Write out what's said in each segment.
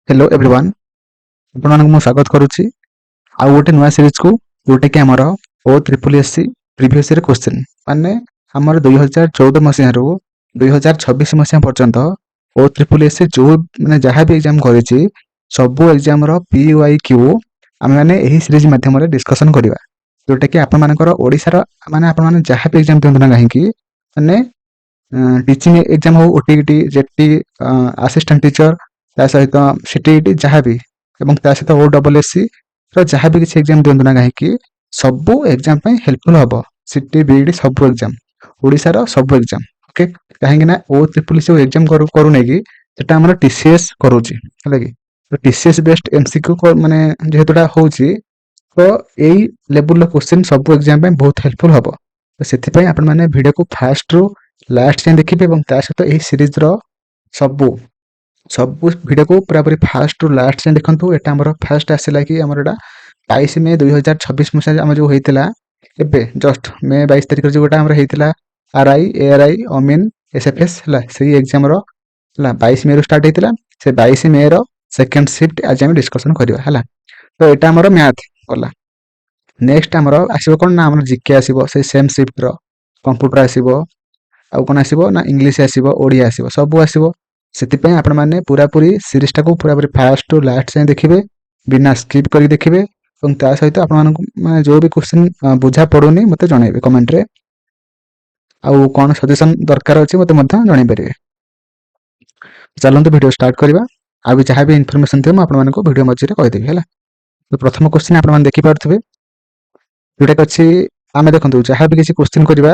Hello everyone ଆପଣମାନଙ୍କୁ ମୁଁ ସ୍ୱାଗତ କରୁଛି ଆଉ ଗୋଟେ ନୂଆ ସିରିଜକୁ ଯୋଉଟାକି ଆମର O triple S C previous year question ମାନେ ଆମର 2014 ମସିହାରୁ 2026 ମସିହା ପର୍ଯ୍ୟନ୍ତ ଓ ଟ୍ରିପଲ୍ ଏସ୍ ସି ଯୋଉ ମାନେ ଯାହା ବି ଏକ୍ଜାମ୍ କରିଛି ସବୁ ଏକ୍ଜାମ୍ର PYQ ଆମେମାନେ ଏହି ସିରିଜ ମାଧ୍ୟମରେ ଡିସ୍କସନ୍ କରିବା ଯୋଉଟାକି ଆପଣମାନଙ୍କର ଓଡ଼ିଶାର ମାନେ ଆପଣମାନେ ଯାହା ବି ଏକ୍ଜାମ୍ ଦିଅନ୍ତୁ ନା କାହିଁକି ମାନେ ଟିଚିଂ ଏକ୍ଜାମ୍ ହଉ OTET JET ଆସିଷ୍ଟାଣ୍ଟ ଟିଚର ତା ସହିତ CTET ଯାହା ବି ଏବଂ ତା ସହିତ OSSC ର ଯାହା ବି କିଛି ଏକ୍ଜାମ୍ ଦିଅନ୍ତୁ ନା କାହିଁକି ସବୁ ଏକ୍ଜାମ୍ ପାଇଁ ହେଲ୍ପଫୁଲ୍ ହବ CT BED ସବୁ ଏକ୍ଜାମ୍ ଓଡ଼ିଶାର ସବୁ ଏକ୍ଜାମ୍ ଓକେ କାହିଁକି ନା ଓ ଟ୍ରିପଲ୍ ଏସ୍ ସି ଏକ୍ଜାମ୍ କରୁନି କି ସେଟା ଆମର TCS କରୁଛି ହେଲା କି TCS ବେସ୍ଡ MCQ ମାନେ ଯେହେତୁ ଏଟା ହେଉଛି ତ ଏଇ ଲେବୁଲ୍ର କ୍ୱେଶ୍ଚିନ୍ ସବୁ ଏକ୍ଜାମ୍ ପାଇଁ ବହୁତ ହେଲ୍ପଫୁଲ୍ ହବ ତ ସେଥିପାଇଁ ଆପଣମାନେ ଭିଡ଼ିଓକୁ ଫାଷ୍ଟରୁ ଲାଷ୍ଟ ଯାଏଁ ଦେଖିବେ ଏବଂ ତା ସହିତ ଏହି ସିରିଜର ସବୁ ଭିଡ଼ିଓକୁ ପୁରାପୁରି ଫାଷ୍ଟରୁ ଲାଷ୍ଟ ଯାଏଁ ଦେଖନ୍ତୁ। ଏଟା ଆମର ଫାଷ୍ଟ ଆସିଲା କି ଆମର ଏଟା 22 ମେ 2026 ମସିହାରେ ଆମର ଯୋଉ ହେଇଥିଲା ଏବେ ଜଷ୍ଟ ମେ 22 ତାରିଖରେ ଯୋଉଟା ଆମର ହେଇଥିଲା RI ARI ଅମିନ୍ SFS ହେଲା ସେଇ ଏକ୍ଜାମର ହେଲା 22 ମେ ରୁ ଷ୍ଟାର୍ଟ ହେଇଥିଲା ସେ 22 ମେ ର ସେକେଣ୍ଡ ସିଫ୍ଟ ଆଜି ଆମେ ଡିସ୍କସନ୍ କରିବା ହେଲା ତ ଏଟା ଆମର ମ୍ୟାଥ ଗଲା ନେକ୍ସଟ ଆମର ଆସିବ କ'ଣ ନା ଆମର ଜିକେ ଆସିବ ସେଇ ସେମ୍ ସିଫ୍ଟର କମ୍ପ୍ୟୁଟର ଆସିବ ଆଉ କ'ଣ ଆସିବ ନା ଇଂଲିଶ ଆସିବ ଓଡ଼ିଆ ଆସିବ ସବୁ ଆସିବ ସେଥିପାଇଁ ଆପଣମାନେ ପୁରାପୁରି ସିରିଜଟାକୁ ପୁରାପୁରି ଫାଷ୍ଟରୁ ଲାଷ୍ଟ ଯାଏଁ ଦେଖିବେ ବିନା ସ୍କିପ୍ କରିକି ଦେଖିବେ ଏବଂ ତା ସହିତ ଆପଣମାନଙ୍କୁ ମାନେ ଯୋଉ ବି କ୍ୱେଶ୍ଚିନ୍ ବୁଝା ପଡ଼ୁନି ମୋତେ ଜଣାଇବେ କମେଣ୍ଟରେ ଆଉ କ'ଣ ସଜେସନ୍ ଦରକାର ଅଛି ମୋତେ ମଧ୍ୟ ଜଣାଇ ପାରିବେ ଚାଲନ୍ତୁ ଭିଡ଼ିଓ ଷ୍ଟାର୍ଟ କରିବା ଆଉ ବି ଯାହା ବି ଇନଫର୍ମେସନ୍ ଥିବ ମୁଁ ଆପଣମାନଙ୍କୁ ଭିଡ଼ିଓ ମଝିରେ କହିଦେବି ହେଲା ତ ପ୍ରଥମ କ୍ୱେଶ୍ଚିନ୍ ଆପଣମାନେ ଦେଖିପାରୁଥିବେ ଯୋଉଟାକି ଅଛି ଆମେ ଦେଖନ୍ତୁ ଯାହା ବି କିଛି କ୍ୱେଶ୍ଚିନ୍ କରିବା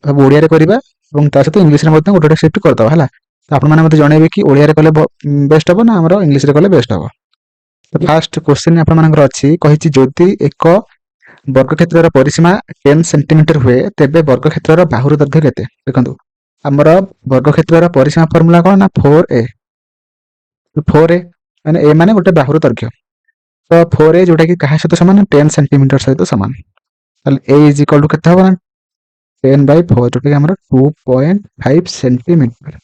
ସବୁ ଓଡ଼ିଆରେ କରିବା ଏବଂ ତା ସହିତ ଇଂଲିଶରେ ମଧ୍ୟ ଗୋଟେ ଗୋଟେ ସିଫ୍ଟ କରିଦେବା ହେଲା ତ ଆପଣମାନେ ମୋତେ ଜଣାଇବେ କି ଓଡ଼ିଆରେ କଲେ ବେଷ୍ଟ ହେବ ନା ଆମର ଇଂଲିଶରେ କଲେ ବେଷ୍ଟ ହେବ ତ ଫାଷ୍ଟ କ୍ୱେଶ୍ଚିନ୍ ଆପଣମାନଙ୍କର ଅଛି କହିଛି ଯଦି ଏକ ବର୍ଗକ୍ଷେତ୍ରର ପରିସୀମା 10 ସେଣ୍ଟିମିଟର ହୁଏ ତେବେ ବର୍ଗକ୍ଷେତ୍ରର ବାହୁର ଦୈର୍ଘ୍ୟ କେତେ ଦେଖନ୍ତୁ ଆମର ବର୍ଗକ୍ଷେତ୍ରର ପରିସୀମା ଫର୍ମୁଲା କ'ଣ ନା 4a ମାନେ a ମାନେ ଗୋଟେ ବାହୁର ଦୈର୍ଘ୍ୟ ତ 4a ଯୋଉଟାକି କାହା ସହିତ ସମାନ 10 ସେଣ୍ଟିମିଟର ସହିତ ସମାନ ତାହେଲେ a ଇଜ ଇକ୍ୱାଲ୍ ଟୁ କେତେ ହେବ ନା 10/4 ଯୋଉଟାକି ଆମର 2.5 ସେଣ୍ଟିମିଟର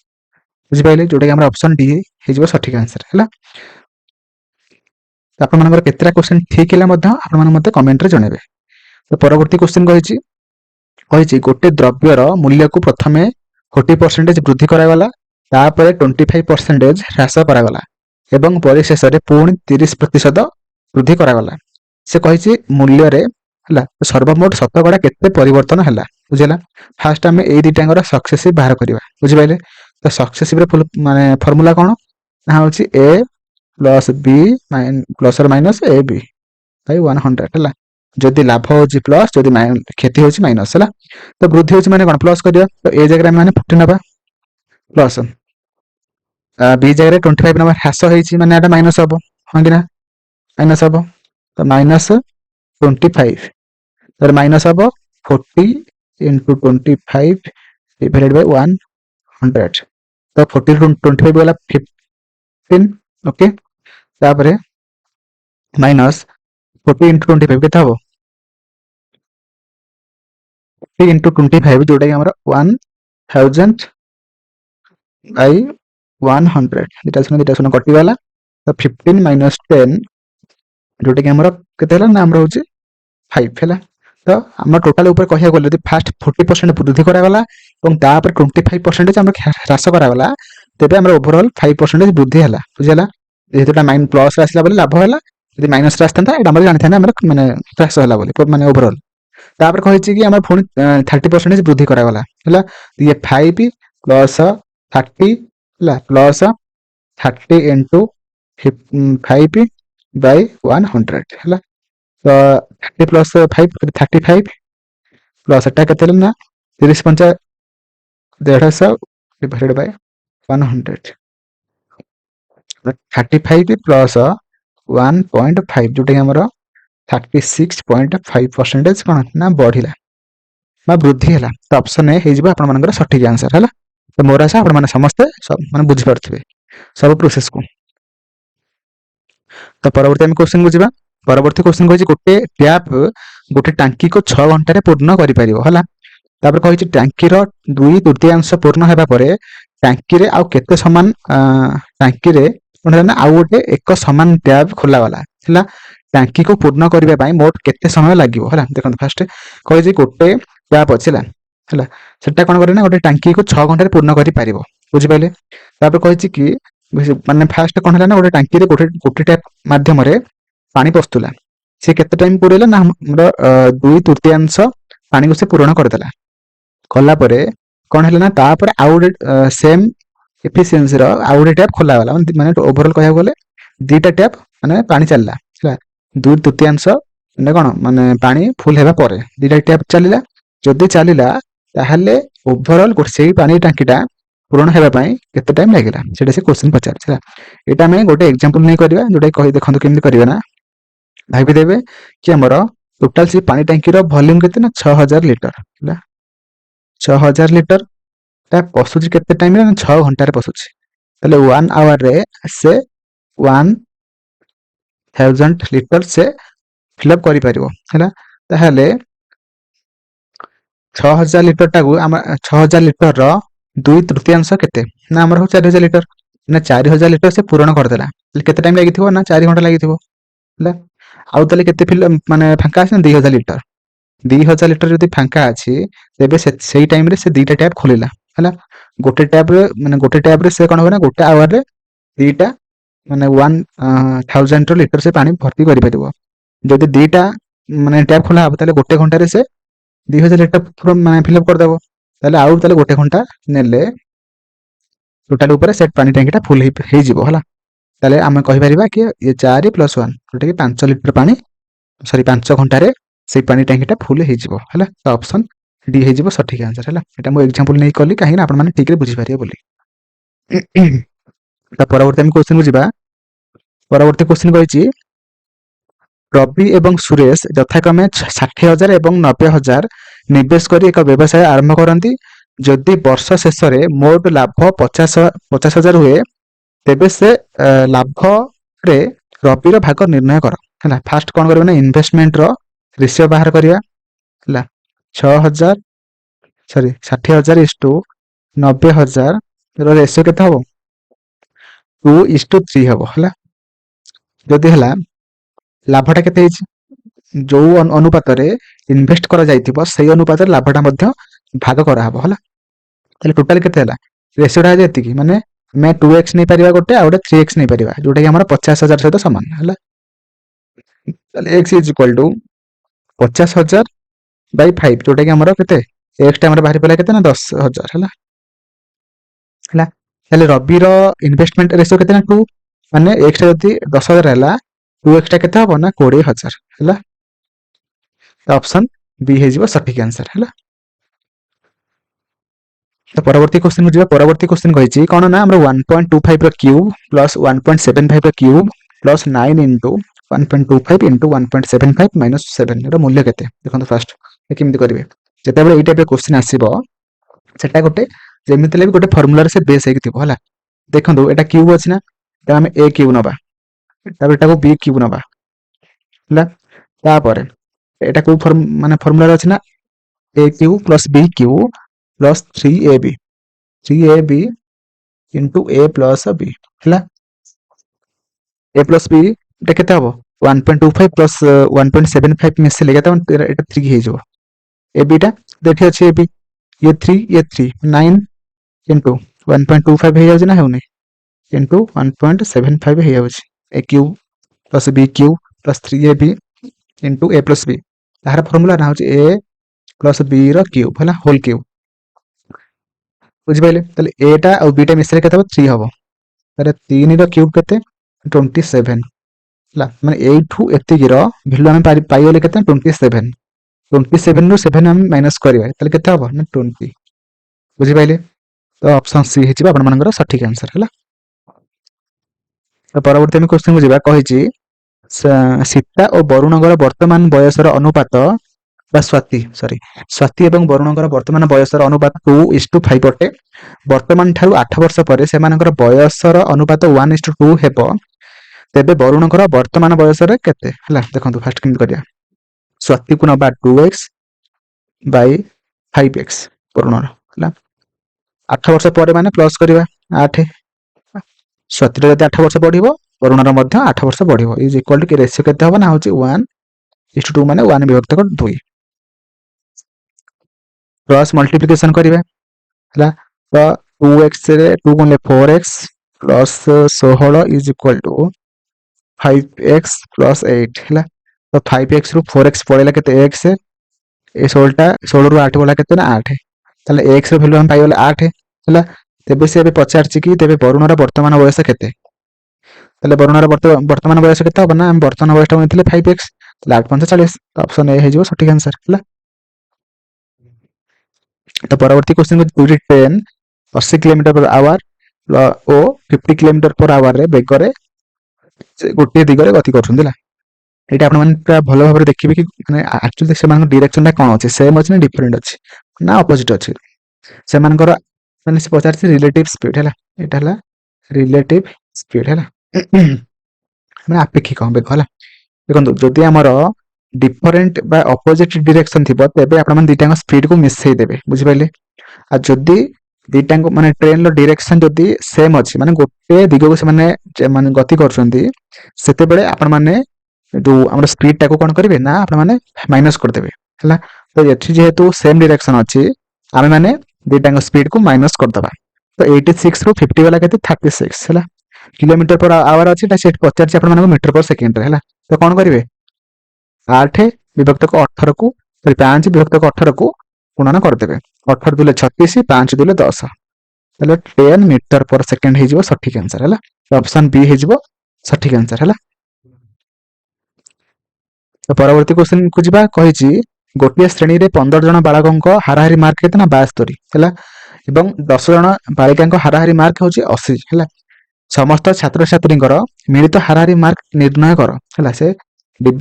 ବୁଝିପାରିଲେ ଯୋଉଟାକି ଆମର ଅପସନ୍ ଡି ହେଇଯିବ ସଠିକ ଆନ୍ସର ହେଲା ଆପଣମାନଙ୍କର କେତେଟା କ୍ୱେଶ୍ଚିନ୍ ଠିକ୍ ହେଲା ମଧ୍ୟ ଆପଣମାନେ ମୋତେ କମେଣ୍ଟରେ ଜଣାଇବେ ତ ପରବର୍ତ୍ତୀ କ୍ୱେଶ୍ଚିନ୍ କହିଛି ଗୋଟେ ଦ୍ରବ୍ୟର ମୂଲ୍ୟକୁ ପ୍ରଥମେ 40% ବୃଦ୍ଧି କରାଗଲା ତାପରେ 25% ହ୍ରାସ କରାଗଲା ଏବଂ ପରିଶେଷରେ ପୁଣି 30% ବୃଦ୍ଧି କରାଗଲା ସେ କହିଛି ମୂଲ୍ୟରେ ହେଲା ସର୍ବମୋଟ ଶତକଡ଼ା କେତେ ପରିବର୍ତ୍ତନ ହେଲା ବୁଝିଲା ଫାଷ୍ଟ ଆମେ ଏଇ ଦୁଇଟାଙ୍କର ସକ୍ସେସିଭ୍ ବାହାର କରିବା ବୁଝିପାରିଲେ ତ ସକ୍ସେସିଭ୍ର ମାନେ ଫର୍ମୁଲା କ'ଣ ନା ହେଉଛି a plus b plus or minus ab Bai 100 ହେଲା ଯଦି ଲାଭ ହେଉଛି ପ୍ଲସ୍ ଯଦି କ୍ଷତି ହେଉଛି ମାଇନସ୍ ହେଲା ତ ବୃଦ୍ଧି ହେଉଛି ମାନେ କ'ଣ ପ୍ଲସ୍ କରିବା ତ ଏ ଜାଗାରେ ଆମେ ମାନେ 40 ନେବା ପ୍ଲସ୍ b ଜାଗାରେ 25 ନେବା ହ୍ରାସ ହେଇଛି ମାନେ ଏଟା ମାଇନସ୍ ହେବ ହଁ କି ନା ମାଇନସ୍ ହେବ ତ ମାଇନସ୍ 25 ତାର ମାଇନସ୍ ହେବ 40 into 25 divided by 100 ତ 40 ରୁ 25 ଗଲା 15 ଓକେ ତାପରେ ମାଇନସ୍ 40 into 25 କେତେ ହେବ 40 into 25 ଯୋଉଟାକି ଆମର 1000 by 100 ଦୁଇଟା ଶୂନ କଟିଗଲା ତ 15 minus 10 ଯୋଉଟାକି ଆମର କେତେ ହେଲା ନା ଆମର ହେଉଛି 5 ହେଲା ତ ଆମର ଟୋଟାଲ ଉପରେ କହିବାକୁ ଗଲେ ଯଦି ଫାଷ୍ଟ 40% ବୃଦ୍ଧି କରାଗଲା ଏବଂ ତାପରେ 25% ଆମର ହ୍ରାସ କରାଗଲା ତେବେ ଆମର ଓଭରଅଲ୍ 5% ବୃଦ୍ଧି ହେଲା ବୁଝିହେଲା ଯେହେତୁ ଏଟା ପ୍ଲସ୍ ଆସିଲା ବୋଲି ଲାଭ ହେଲା ଯଦି ମାଇନସ୍ରେ ଆସିଥାନ୍ତା ଏଇଟା ଆମର ଜାଣିଥାନ୍ତେ ଆମର ମାନେ ହ୍ରାସ ହେଲା ବୋଲି ମାନେ ଓଭରଅଲ୍ ତାପରେ କହିଛି କି ଆମର ପୁଣି 30% ବୃଦ୍ଧି କରାଗଲା ହେଲା ଇଏ 5 ପ୍ଲସ୍ 30 ହେଲା ପ୍ଲସ୍ 30 into 5 by 100 ହେଲା ତ 30 ପ୍ଲସ୍ 5 35 ପ୍ଲସ୍ ଏଟା କେତେ ହେଲା ନା 30 ପଞ୍ଚା 150 divided by 100 35 ପ୍ଲସ୍ 1.5 ଯୋଉଟାକି ଆମର 36.5% କ'ଣ ନା ବଢ଼ିଲା ବା ବୃଦ୍ଧି ହେଲା ତ ଅପସନ୍ ଏ ହେଇଯିବ ଆପଣମାନଙ୍କର ସଠିକ ଆନ୍ସର ହେଲା ତ ମୋର ଆଶା ଆପଣମାନେ ସମସ୍ତେ ମାନେ ବୁଝିପାରୁଥିବେ ସବୁ ପ୍ରୋସେସକୁ ତ ପରବର୍ତ୍ତୀ ଆମେ କ୍ୱେଶ୍ଚିନ୍ ବୁଝିବା ପରବର୍ତ୍ତୀ କ୍ୱେଶ୍ଚିନ୍ କହିଛି ଗୋଟେ ଟ୍ୟାପ୍ ଗୋଟେ ଟାଙ୍କିକୁ 6 ଘଣ୍ଟାରେ ପୂର୍ଣ୍ଣ କରିପାରିବ ହେଲା ତାପରେ କହିଛି ଟାଙ୍କିର 2/3 ପୂର୍ଣ୍ଣ ହେବା ପରେ ଟାଙ୍କିରେ ଆଉ କେତେ ସମାନ ଟାଙ୍କିରେ କଣ ହେଲା ନା ଆଉ ଗୋଟେ ଏକ ସମାନ ଟ୍ୟାବ ଖୋଲାଗଲା ହେଲା ଟାଙ୍କିକୁ ପୂର୍ଣ୍ଣ କରିବା ପାଇଁ ମୋଟ କେତେ ସମୟ ଲାଗିବ ହେଲା ଦେଖନ୍ତୁ ଫାଷ୍ଟ କହିଛି ଗୋଟେ ଟ୍ୟାପ ଅଛି ହେଲା ସେଟା କଣ କରେ ନା ଗୋଟେ ଟାଙ୍କିକୁ 6 ଘଣ୍ଟାରେ ପୂର୍ଣ୍ଣ କରିପାରିବ ବୁଝିପାରିଲେ ତାପରେ କହିଛି କି ମାନେ ଫାଷ୍ଟ କଣ ହେଲା ନା ଗୋଟେ ଟାଙ୍କିରେ ଗୋଟେ ଟ୍ୟାପ ମାଧ୍ୟମରେ ପାଣି ପଶୁଥିଲା ସେ କେତେ ଟାଇମ ପୁରେଇଲା ନା ଆମର 2/3 ପାଣିକୁ ସେ ପୂରଣ କରିଦେଲା କଲା ପରେ କଣ ହେଲା ନା ତାପରେ ଆଉ ଗୋଟେ ସେମ ଏଫିସିଏନ୍ସିର ଆଉ ଗୋଟେ ଟ୍ୟାପ ଖୋଲାଗଲା ମାନେ ଓଭରଅଲ କହିବାକୁ ଗଲେ ଦିଟା ଟ୍ୟାପ ମାନେ ପାଣି ଚାଲିଲା ହେଲା 2/3 ମାନେ କଣ ମାନେ ପାଣି ଫୁଲ ହେବା ପରେ ଦିଟା ଟ୍ୟାପ ଚାଲିଲା ଯଦି ଚାଲିଲା ତାହେଲେ ଓଭରଅଲ ସେଇ ପାଣି ଟାଙ୍କିଟା ପୂରଣ ହେବା ପାଇଁ କେତେ ଟାଇମ ଲାଗିଲା ସେଟା ସେ କ୍ୱେଶ୍ଚିନ୍ ପଚାରିଛି ହେଲା ଏଇଟା ଆମେ ଗୋଟେ ଏକ୍ସାମ୍ପଲ ନେଇ କରିବା ଯୋଉଟା କହି ଦେଖନ୍ତୁ କେମିତି କରିବେ ନା ଭାବିଦେବେ କି ଆମର ଟୋଟାଲ ସେ ପାଣି ଟାଙ୍କିର ଭଲ୍ୟୁମ କେତେ ନା 6000 ଲିଟର ହେଲା 6000 ଲିଟର ଟା ପଶୁଛି କେତେ ଟାଇମରେ ନା 6 ଘଣ୍ଟାରେ ପଶୁଛି ତାହେଲେ 1 ଆୱାରରେ ସେ 1000 ଲିଟର ସେ ଫିଲଅପ କରିପାରିବ ହେଲା ତାହେଲେ 6000 ଲିଟର ଟାକୁ ଆମ 6000 ଲିଟରର 2/3 କେତେ ନା ଆମର ହଉ 4000 ଲିଟର ନା 4000 ଲିଟର ସେ ପୂରଣ କରିଦେଲା ତାହେଲେ କେତେ ଟାଇମ ଲାଗିଥିବ ନା 4 ଘଣ୍ଟା ଲାଗିଥିବ ହେଲା ଆଉ ତାହେଲେ କେତେ ମାନେ ଫାଙ୍କା ଅଛି ନା 2000 ଲିଟର 2000 ଲିଟର ଯଦି ଫାଙ୍କା ଅଛି ତେବେ ସେଇ ଟାଇମରେ ସେ ଦିଟା ଟ୍ୟାପ ଖୋଲିଲା ହେଲା ଗୋଟେ ଟ୍ୟାପରେ ସେ କଣ ହବ ନା ଗୋଟେ ଆୱାରରେ ଦିଟା ମାନେ 1000 ଲିଟର ସେ ପାଣି ଭର୍ତ୍ତି କରିପାରିବ ଯଦି ଦିଟା ମାନେ ଟ୍ୟାପ ଖୋଲା ହବ ତାହେଲେ ଗୋଟେ ଘଣ୍ଟାରେ ସେ 2000 ଲିଟର ମାନେ ଫିଲଅପ କରିଦେବ ତାହେଲେ ଆଉ ତାହେଲେ ଗୋଟେ ଘଣ୍ଟା ନେଲେ ଟୋଟାଲ ଉପରେ ସେ ପାଣି ଟାଙ୍କିଟା ଫୁଲ ହେଇଯିବ ହେଲା ତାହେଲେ ଆମେ କହିପାରିବା କି 4 + 1 ଯୋଉଟା କି 5 ଲିଟର ପାଣି 5 ଘଣ୍ଟାରେ ସେଇ ପାଣି ଟାଙ୍କିଟା ଫୁଲ ହେଇଯିବ ହେଲା ତ ଅପସନ ଡି ହେଇଯିବ ସଠିକ ଆନ୍ସର ହେଲା এটা ମୁଁ ଏକ୍ସାମ୍ପଲ ନେଇ କଲି କାହିଁକି ନା ଆପଣମାନେ ଠିକରେ ବୁଝିପାରିବେ ବୋଲି ତା ପରବର୍ତ୍ତୀ ଆମେ କ୍ୱେଶ୍ଚିନକୁ ଯିବା ପରବର୍ତ୍ତୀ କ୍ୱେଶ୍ଚିନ କହିଛି ରବି ଏବଂ ସୁରେଶ ଯଥାକ୍ରମେ 60,000 ଏବଂ 90,000 ନିବେଶ କରି ଏକ ବ୍ୟବସାୟ ଆରମ୍ଭ କରନ୍ତି ଯଦି ବର୍ଷ ଶେଷରେ ମୋଟ ଲାଭ 50,000 ହୁଏ ତେବେ ସେ ଲାଭରେ ରବିର ଭାଗ ନିର୍ଣ୍ଣୟ କର ହେଲା ଫାଷ୍ଟ କଣ କରିବ ନା ଇନଭେଷ୍ଟମେଣ୍ଟର ରେସିଓ ବାହାର କରିବା ହେଲା 60,000 ଇଷ୍ଟୁ 90,000 ର ରେସିଓ କେତେ ହବ 2:3 ହବ ହେଲା ଯଦି ହେଲା ଲାଭଟା କେତେ ହେଇଛି ଯୋଉ ଅନୁପାତରେ ଇନଭେଷ୍ଟ କରାଯାଇଥିବ ସେଇ ଅନୁପାତରେ ଲାଭଟା ମଧ୍ୟ ଭାଗ କରାହବ ହେଲା ତାହେଲେ ଟୋଟାଲ କେତେ ହେଲା ରେସିଓଟା ଏତିକି ମାନେ ଆମେ 2x ନେଇପାରିବା ଗୋଟେ ଆଉ ଗୋଟେ 3x ନେଇପାରିବା ଯୋଉଟା କି ଆମର 50,000 ସହିତ ସମାନ ହେଲା ତାହେଲେ x is equal two 50,000 Bai 5 ଯୋଉଟା କି ଆମର କେତେ x ଟା ଆମର ବାହାରି ପଡିଲା କେତେ ନା 10,000 ହେଲା ତାହେଲେ ରବିର ଇନଭେଷ୍ଟମେଣ୍ଟ ରେସିଓ କେତେ ନା 2 ମାନେ x ଟା ଯଦି 10,000 ହେଲା 2x ଟା କେତେ ହବ ନା 20,000 ହେଲା ଅପସନ ବି ହେଇଯିବ ସଠିକ ଆନ୍ସର ହେଲା ତ ପରବର୍ତ୍ତୀ କ୍ୱେଶ୍ଚିନ ଯିବା ପରବର୍ତ୍ତୀ କ୍ୱେଶ୍ଚିନ କହିଛି କଣ ନା ଆମର 1.25 ର କ୍ୟୁବ ପ୍ଲସ 1.75 ର cube plus 9 into 1.25 into 1.75 minus 7 ଏର ମୂଲ୍ୟ କେତେ ଦେଖନ୍ତୁ ଫାଷ୍ଟ କେମିତି କରିବେ ଯେତେବେଳେ ଏଇ ଟାଇପର କ୍ୱେଶ୍ଚିନ ଆସିବ ସେଟା ଗୋଟେ ଯେମିତି ହେଲେ ବି ଗୋଟେ ଫର୍ମୁଲାରେ ସେ ବେସ୍ ହେଇକି ଥିବ ହେଲା ଦେଖନ୍ତୁ ଏଟା କ୍ୟୁବ ଅଛି ନା ତ ଆମେ a କ୍ୟୁବ ନବା ତାପରେ ଏଟାକୁ b କ୍ୟୁବ ନବା ହେଲା ତାପରେ ଏଟା କୋଉ ମାନେ ଫର୍ମୁଲାରେ ଅଛି ନା a cube plus b cube plus 3ab into a plus b ହେଲା a ପ୍ଲସ b এটা କେତେ ହବ 1.25 ପ୍ଲସ 1.75 ମିଶିଲେ କେତେ এটা 3 ହେଇଯିବ ab ଟା ଦେଖି ଅଛି ab ये 3 9 into 1.25 ହେଇଯାଉଛି ନା ହେଉନି into 1.75 ହେଇଯାଉଛି a cube plus b cube plus 3ab into a plus b ତାହାର ଫର୍ମୁଲା ନା ହଉଛି a ପ୍ଲସ b ର କ୍ୟୁବ ହେଲା ହୋଲ କ୍ୟୁବ ବୁଝିପାରିଲେ ତାହେଲେ a ଟା ଆଉ b ଟା ମିଶିଲେ କେତେ ହବ 3 ହବ ତାହେଲେ 3 ର କ୍ୟୁବ କେତେ 27 ହେଲା ମାନେ ଏଇଠୁ ଏତିକିର ଭ୍ୟାଲୁ ଆମେ ପାଇଗଲେ କେତେ 27 27 ରୁ 7 ଆମେ ମାଇନସ କରିବା ତାହେଲେ କେତେ ହବ ନା 20 ବୁଝିପାରିଲେ ତ ଅପସନ ସି ହେଇଯିବ ଆପଣମାନଙ୍କର ସଠିକ ଆନ୍ସର ହେଲା ତ ପରବର୍ତ୍ତୀ ଆମେ କ୍ୱେଶ୍ଚିନକୁ ଯିବା କହିଛି ସୀତା ଓ ବରୁଣଙ୍କର ବର୍ତ୍ତମାନ ବୟସର ଅନୁପାତ ବା ସ୍ୱାତି ଏବଂ ବରୁଣଙ୍କର ବର୍ତ୍ତମାନ ବୟସର ଅନୁପାତ 2:5 ଅଟେ ବର୍ତ୍ତମାନ ଠାରୁ 8 ବର୍ଷ ପରେ ସେମାନଙ୍କର ବୟସର ଅନୁପାତ 1:2 ହେବ ତେବେ ବରୁଣଙ୍କର ବର୍ତ୍ତମାନ ବୟସରେ କେତେ ହେଲା ଦେଖନ୍ତୁ ଫାଷ୍ଟ କେମିତି କରିବା ସ୍ୱାତିକୁ ନବା 2x ବାଇ 5x ବରୁଣର ହେଲା 8 ବର୍ଷ ପରେ ମାନେ ପ୍ଲସ୍ କରିବା 8 ସ୍ୱତିର ଯଦି 8 ବର୍ଷ ବଢିବ ବରୁଣର ମଧ୍ୟ 8 ବର୍ଷ ବଢିବ। ଇଜ ଇକ୍ୱାଲ ଟୁ କି ରେସିଓ କେତେ ହବ ନା ହଉଛି 1:2 ମାନେ 1 ବିଭକ୍ତ 2 ପ୍ଲସ୍ ମଲ୍ଟିପ୍ଲିକେସନ କରିବା ହେଲା। ତ 2x ରେ 2 ଗୁଣିଲେ 4x plus 16 is equal two 5x plus 8 ହେଲା। ତ 5x ରୁ 4x ପଳେଇଲା କେତେ x, ଏ 16 ରୁ 8 ଗଲା କେତେ ନା 8, ତାହେଲେ x ର ଭ୍ୟାଲୁ ଆମେ ପାଇଗଲେ 8 ହେଲା। ତେବେ ସେ ଏବେ ପଚାରିଛି କି ତେବେ ବରୁଣର ବର୍ତ୍ତମାନ ବୟସ କେତେ, ତାହେଲେ ବରୁଣର ବର୍ତ୍ତମାନ ବୟସ କେତେ ହବ ନା ଆମେ ବର୍ତ୍ତମାନ ବୟସଟା ନେଇଥିଲେ 5x, ତାହେଲେ 8 5 40, ଅପସନ ଏ ହେଇଯିବ ସଠିକ ଆନ୍ସର ହେଲା। ତ ପରବର୍ତ୍ତୀ କ୍ୱେଶ୍ଚନ ଦୁଇଟି ଟ୍ରେନ 80 km/h ଓ 50 km/h ରେ ବେଗରେ ଗୋଟିଏ ଦିଗରେ ଗତି କରୁଛନ୍ତି ହେଲା। ଏଇଟା ଆପଣମାନେ ପୁରା ଭଲ ଭାବରେ ଦେଖିବେ କି ମାନେ ଆକ୍ଚୁଆଲି ସେମାନଙ୍କ ଡିରେକ୍ସନଟା କ'ଣ ଅଛି, ସେମ୍ ଅଛି ନା ଡିଫରେଣ୍ଟ ଅଛି ନା ଅପୋଜିଟ୍ ଅଛି। ସେମାନଙ୍କର ମାନେ ସେ ପଚାରିଛି ରିଲେଟିଭ ସ୍ପିଡ ହେଲା, ଏଇଟା ହେଲା ରିଲେଟିଭ ସ୍ପିଡ ହେଲା ମାନେ ଆପେକ୍ଷିକ ବେଗ ହେଲା। ଦେଖନ୍ତୁ ଯଦି ଆମର ଡିଫରେଣ୍ଟ ବା ଅପୋଜିଟ୍ ଡିରେକ୍ସନ ଥିବ ତେବେ ଆପଣମାନେ ଦୁଇଟାଙ୍କ ସ୍ପିଡକୁ ମିଶେଇ ଦେବେ, ବୁଝିପାରିଲେ। ଆଉ ଯଦି ଦୁଇଟାଙ୍କ ମାନେ ଟ୍ରେନର ଡିରେକ୍ସନ ଯଦି ସେମ୍ ଅଛି ମାନେ ଗୋଟେ ଦିଗକୁ ସେମାନେ ମାନେ ଗତି କରୁଛନ୍ତି, ସେତେବେଳେ ଆପଣମାନେ ଯୋଉ ଆମର ସ୍ପିଡଟାକୁ କ'ଣ କରିବେ ନା ଆପଣମାନେ ମାଇନସ୍ କରିଦେବେ ହେଲା। ତ ଏଠି ଯେହେତୁ ସେମ୍ ଡିରେକ୍ସନ ଅଛି ଆମେ ମାନେ ଦୁଇଟାଙ୍କ ସ୍ପିଡକୁ ମାଇନସ୍ କରିଦେବା। ତ 86 ରୁ 50 ଗଲା କେତେ 36 ହେଲା। km/h ଅଛି, ସେଠି ପଚାରିଛି ଆପଣମାନଙ୍କୁ ମିଟର/ସେକେଣ୍ଡରେ ହେଲା। ତ କ'ଣ କରିବେ 8 ବିଭକ୍ତକ 18କୁ 5 ବିଭକ୍ତକ 18କୁ ଗୁଣନ କରିଦେବେ। 18 ଦୁଲେ 36, 5 ଦୁଲେ 10, ତାହେଲେ 10 ମିଟର/ସେକେଣ୍ଡ ହେଇଯିବ ସଠିକ ଆନ୍ସର ହେଲା। ଅପସନ ବି ହେଇଯିବ ସଠିକ ଆନ୍ସର ହେଲା। ତ ପରବର୍ତ୍ତୀ କ୍ୱେଶ୍ଚନକୁ ଯିବା। କହିଛି ଗୋଟିଏ ଶ୍ରେଣୀରେ 15 ଜଣ ବାଳକଙ୍କ ହାରାହାରି ମାର୍କ କେତେ ନା 72 ହେଲା ଏବଂ 10 ଜଣ ବାଳିକାଙ୍କ ହାରାହାରି ମାର୍କ ହେଉଛି 80 ହେଲା। ସମସ୍ତ ଛାତ୍ରଛାତ୍ରୀଙ୍କର ମିଳିତ ହାରାହାରି ମାର୍କ ନିର୍ଣ୍ଣୟ କର ହେଲା। ସେ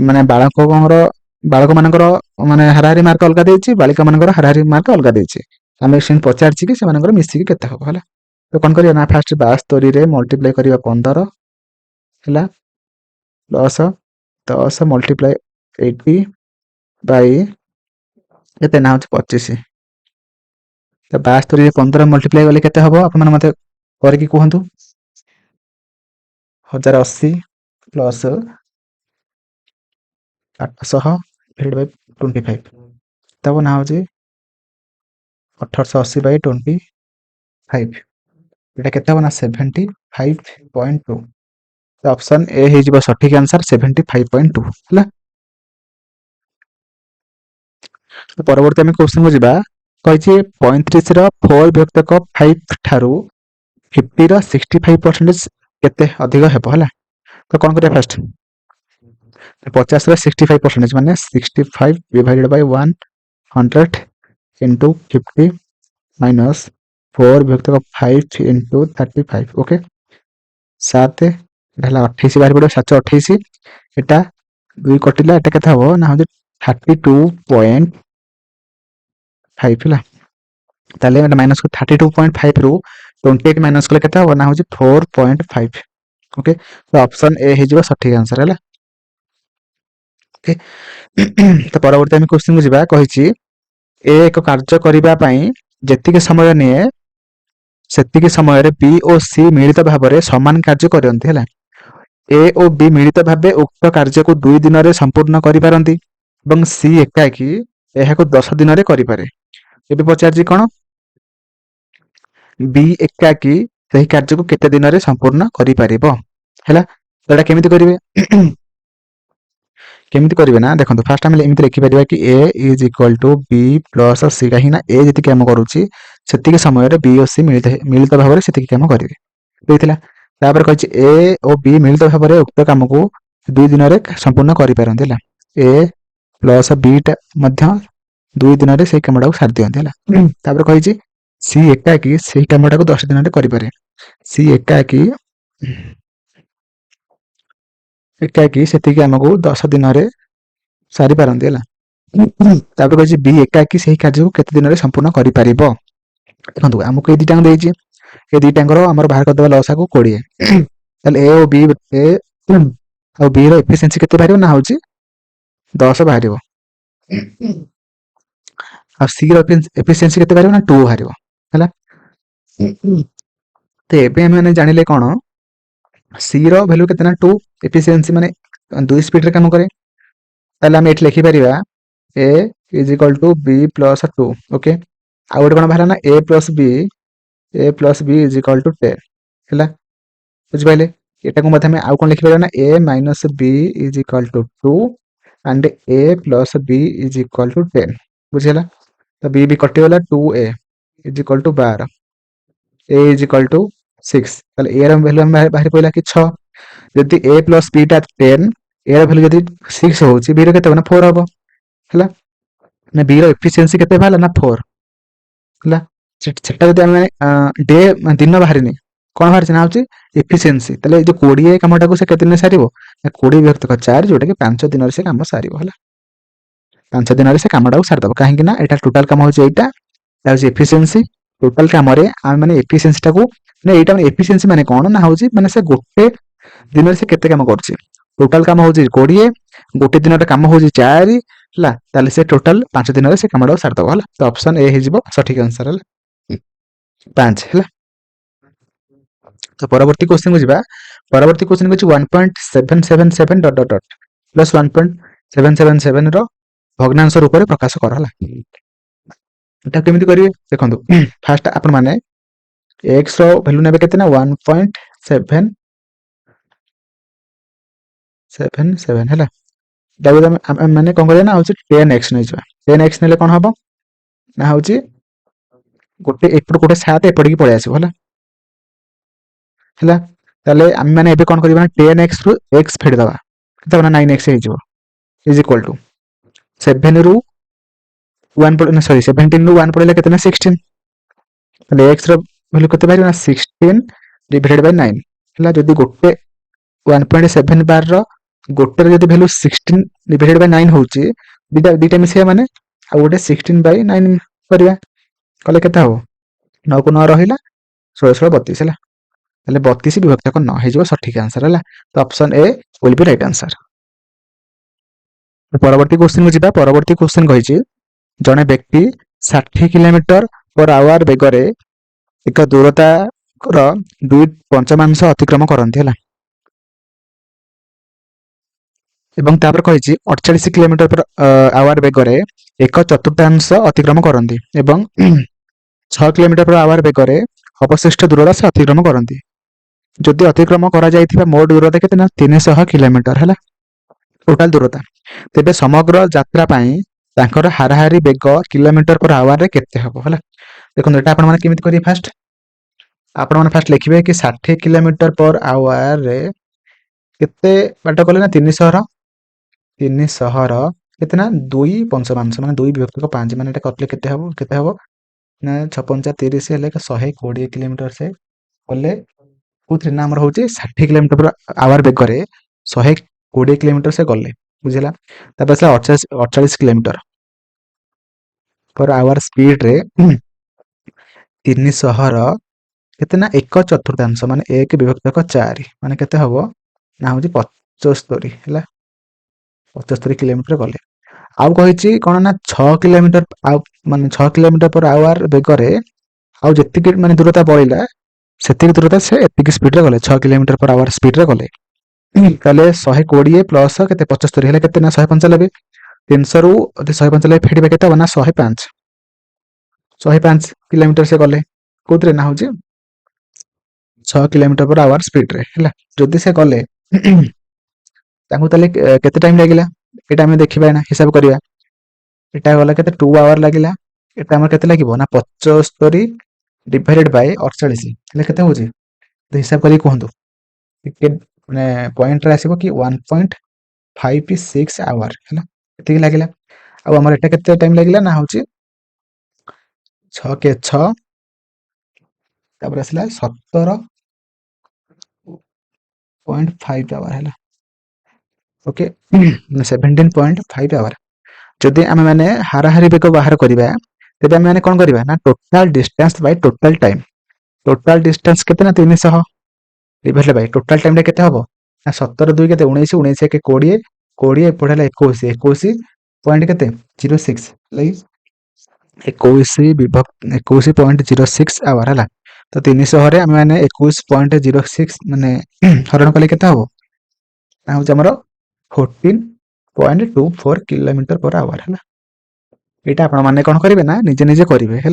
ମାନେ ବାଳକମାନଙ୍କର ମାନେ ହାରାହାରି ମାର୍କ ଅଲଗା ଦେଇଛି, ବାଳିକାମାନଙ୍କର ହାରାହାରି ମାର୍କ ଅଲଗା ଦେଇଛି। ଆମେ ସେମିତି ପଚାରିଛି କି ସେମାନଙ୍କର ମିଶିକି କେତେ ହବ ହେଲା। ତ କ'ଣ କରିବା ନା ଫାଷ୍ଟ 72ରେ ମଲ୍ଟିପ୍ଲାଏ କରିବା 15 ହେଲା ପ୍ଲସ୍ 10 ମଲ୍ଟିପ୍ଲାଏ 80 ବାଇ କେତେ ନା ହେଉଛି 25। ତ 72ରେ 15 ମଲ୍ଟିପ୍ଲାଏ କଲେ କେତେ ହବ ଆପଣମାନେ ମୋତେ କରିକି କୁହନ୍ତୁ। 1080 ପ୍ଲସ୍ 800 ଡିଭାଇଡ୍ ବାଇ 25, ତାକୁ ନା ହେଉଛି 1880 ବାଇ 25, ଏଇଟା କେତେ ହବ ନା 75.2। ଅପସନ ଏ ହେଇଯିବ ସଠିକ ଆନ୍ସର 75.2 ହେଲା। ପରବର୍ତ୍ତୀ ଆମେ କ୍ୱେଶ୍ଚନକୁ ଯିବା। କହିଛି 35ର 4 ବିଭକ୍ତକ 5 ଠାରୁ 50ର 65% କେତେ ଅଧିକ ହେବ ହେଲା। ତ କ'ଣ କରିବା ଫାଷ୍ଟ 50ର 65% ମାନେ 65 divided by 100 into 50 minus 4 ବିଭକ୍ତକ 5 into 35 okay 7 এটা ହେଲା 28 ବାହାରି ପଡ଼ିବ 728। এটা 2 କଟିଲା, এটা କେତେ ହବ ନା ହେଉଛି 32.5 ହେଲା। ତାହେଲେ এটা ମାଇନସ୍ 32.5 ରୁ 28 ମାଇନସ୍ କଲେ କେତେ ହବ ନା ହେଉଛି 4.5 ଓକେ। ତ ଅପସନ ଏ ହେଇଯିବ ସଠିକ ଆନ୍ସର ହେଲା। ଓକେ ତ ପରବର୍ତ୍ତୀ ଆମେ କ୍ୱେଶ୍ଚନକୁ ଯିବା। କହିଛି ଏ ଏକ କାର୍ଯ୍ୟ କରିବା ପାଇଁ ଯେତିକି ସମୟ ନିଏ ସେତିକି ସମୟରେ ବି ଓ ସି ମିଳିତ ଭାବରେ ସମାନ କାର୍ଯ୍ୟ କରନ୍ତି ହେଲା। ଏ ଓ ବି ମିଳିତ ଭାବେ ଉକ୍ତ କାର୍ଯ୍ୟକୁ 2 ଦିନରେ ସମ୍ପୂର୍ଣ୍ଣ କରିପାରନ୍ତି ଏବଂ ସି ଏକାକୀ ଏହାକୁ 10 ଦିନରେ କରିପାରେ। ଏବେ ପଚାରିଛି କ'ଣ ବି ଏକାକୀ ସେହି କାର୍ଯ୍ୟକୁ କେତେ ଦିନରେ ସମ୍ପୂର୍ଣ୍ଣ କରିପାରିବ ହେଲା। ଏଇଟା କେମିତି କରିବେ କେମିତି କରିବେ ନା ଦେଖନ୍ତୁ ଫାଷ୍ଟ ଆମେ ଏମିତି ଲେଖିପାରିବା କି A is equal to B plus C, କାହିଁକି ନା ଏ ଯେତିକି କାମ କରୁଛି ସେତିକି ସମୟରେ ବି ଓ ସି ମିଳିତ ଭାବରେ ସେତିକି କାମ କରିବେ ଦେଇଥିଲା। ତାପରେ କହିଛି ଏ ଓ ବି ମିଳିତ ଭାବରେ ଉକ୍ତ କାମକୁ 2 ଦିନରେ ସମ୍ପୂର୍ଣ୍ଣ କରିପାରନ୍ତି ହେଲା। ଏ ପ୍ଲସ୍ ବିଟା ମଧ୍ୟ 2 ଦିନରେ ସେଇ କାମଟାକୁ ସାରି ଦିଅନ୍ତି ହେଲା। ତାପରେ କହିଛି ସି ଏକାକୀ ସେଇ କାମଟାକୁ 10 ଦିନରେ କରିପାରେ। ସି ଏକାକୀ ସେତିକି କାମକୁ 10 ଦିନରେ ସାରିପାରନ୍ତି ହେଲା। ତାପରେ କହିଛି ବି ଏକାକୀ ସେହି କାର୍ଯ୍ୟକୁ କେତେ ଦିନରେ ସମ୍ପୂର୍ଣ୍ଣ କରିପାରିବ। ଦେଖନ୍ତୁ ଆମକୁ ଏଇ ଦୁଇଟାଙ୍କୁ ଦେଇଛି, ଏ ଦୁଇଟାଙ୍କର ଆମର ବାହାର କରିଦେବା ଲସାକୁ 20। ତାହେଲେ ଏ ଓ ବି ଆଉ ବି ର ଏଫିସିଏନ୍ସି କେତେ ବାହାରିବ ନା ହେଉଛି 10 ବାହାରିବ। ଆଉ ସି ର ଏଫିସିଏନ୍ସି କେତେ ବାହାରିବ ନା 2 ବାହାରିବ ହେଲା। ତ ଏବେ ଆମେ ଜାଣିଲେ କ'ଣ सी रो भैल्यू केते ना 2 एफिशिएंसी माने 2 स्पीड रे काम करे ताले हम एठी लिखि परिबा a is equal to b plus 2 okay आ गोटे कोन बाहला ना a plus b is equal to 10 हैला बुझ पाइले एटा को मते हम आ कोन लिखि परिबा ना a minus b is equal to 2 and a plus b is equal to 10 बुझिला तो b भी कटि गला 2a is equal to 12 a is equal to 6 ताले a ର वैल्यू हम बाहर पइला कि 6 जदि a प्लस b टा 10 a ର वैल्यू जदि 6 होउची b ର केते ना 4 हबो हैला ना b ର एफिशिएंसी केते भाला ना 4 हैला सेटा जदि हम डे दिन बाहरिनी कोन बाहर ना होची एफिशिएंसी ताले जो 20 कामटा को से केते दिन सारिबो ना 20 विभक्त 4 जोटा कि 5 दिन रे से काम सारिबो हैला 5 दिन रे से कामटा को सार दबो काहे कि ना एटा टोटल काम होची एटा होची एफिशिएंसी टोटल काम रे आ माने एफिशिएंसी टा को ना एटा माने एफिशिएंसी माने कोन ना होची माने से गोटे दिन रे से केते काम करची टोटल काम होची 20 गोटे दिन रे काम होची 4 हला ताले से टोटल 5 दिन रे से कामटा को सार दबो हला तो ऑप्शन ए हिजबो सठिक आंसर हला 5 हला तो परवर्ती क्वेश्चन को जिबा परवर्ती क्वेश्चन को 1.777 डॉट डॉट डॉट प्लस 1.777 रो भग्नांश रूप में प्रकाश कर हला एटा केमिति करिवे देखंतु फास्ट आपण माने x रो वैल्यू नेबे केते ना 1.777 हला दाबे माने कोन करे ना होची 10x नै जबा 10x नेले कोन हबो ना होची गोटे एपड गोटे 7 एपड की पळे आसी हला हला ताले हम माने एबे कोन करबा 10x रु x फेड दबा केते ना 9x हे जबो इज इक्वल टू 7 रु 1 पड़े ना सॉरी 17 रु 1 पड़ेला केते ना 16 ताले x रो वैल्यू केते बारी ना 16 डिवाइडेड बाय 9 हला जदी गोटे 1.7 बार रो गोटे रे जदी वैल्यू 16 डिवाइडेड बाय 9 होची दिटा मिसे माने आ गोटे 16 बाय 9 करिया कले केते हो 9 को 9 रहिला 16 16 32 हला ताले 32 विभक्त को 9 हे जो सठिक आंसर हला तो option A will be right answer परवर्ती क्वेश्चन को जिबा परवर्ती क्वेश्चन कहिची जने व्यक्ति 60 किलोमीटर पर आवर बेगरे एक दूरता रो 2 पंचमांश अतिक्रम करंती हला एवं तापर कहिची 48 किलोमीटर पर आवर बेगरे एक चतुर्थांश अतिक्रम करंती एवं 6 किलोमीटर पर आवर बेगरे अवशिष्ट दूरता से अतिक्रम करंती जदि अतिक्रम करा जायथिबा मोट दूरता केते ना 300 किलोमीटर हला टोटल दूरता तेबे समग्र यात्रा पई तांकर हाराहारी बेग किलोमीटर पर आवर रे केते हबो हला देखो एटा आपण माने केमिति करी फास्ट आपण माने फास्ट लिखिबे कि 60 किलोमीटर पर आवर रे केते बाट कले ना 300 रो केते ना 2 पंचमांश माने 2 विभक्त को 5 माने एटा कतले केते हबो ना 56 30 हेले 120 किलोमीटर से कले कोथि ना हमर होची 60 किलोमीटर पर आवर बेग रे 120 किलोमीटर से गले बुझिला तापर से 48 किलोमीटर पर आवर स्पीड रे 300 रो केते ना 1/4 माने 1 विभक्त को 4 माने केते हबो ना होची 75 हैला 75 किलोमीटर गले आउ कहिची कोन ना 6 किलोमीटर आउ माने 6 किलोमीटर पर आवर बेगरे आउ जति माने दूरता बळिला सेति दूरता से एति स्पीड रे गले 6 किलोमीटर पर आवर स्पीड रे गले ताले 120 प्लस केते 75 हेले केते ना 195 300 रु 195 फेडिबे केते बना 105 किलोमीटर से गले कोतरे ना होची 6 किलोमीटर पर आवर स्पीड रे हैला जदि से गले ताकू ताले केते टाइम लागिला एटा हम देखिबा ना हिसाब करिया एटा गला केते 2 आवर लागिला एटा हमर केते लागिबो ना 75 डिवाइडेड बाय 48 हेले केते होची तो हिसाब करी कहंतु टिकेट माने पॉइंट रे आसीबो कि 1.56 आवर हैला एति लागिला आ हमर एटा केते टाइम लागिला ना होची 6 के 6 तापर आसला 17.5 आवर हैला ओके 17.5 आवर जदि आमे माने हाराहारी बेग बाहर करिबा तेबे आमे माने कोन करिबा ना total distance by total distance केते ना 300 डिवाइडेड बाय टोटल टाइम रे केते हबो ना 17 2 केते 19 19 के 20 20 पढला 21 21 पॉइंट केते 06 लई 21 विभक्त 21.06 आवर हला तो 300 रे आम मैंने 21.06 माने हरण कले केते हबो ना हो हमरो 14.24 किलोमीटर पर आवर है। यहाँ आपण मैंने कौन करेंगे ना निजे निजे करेंगे है।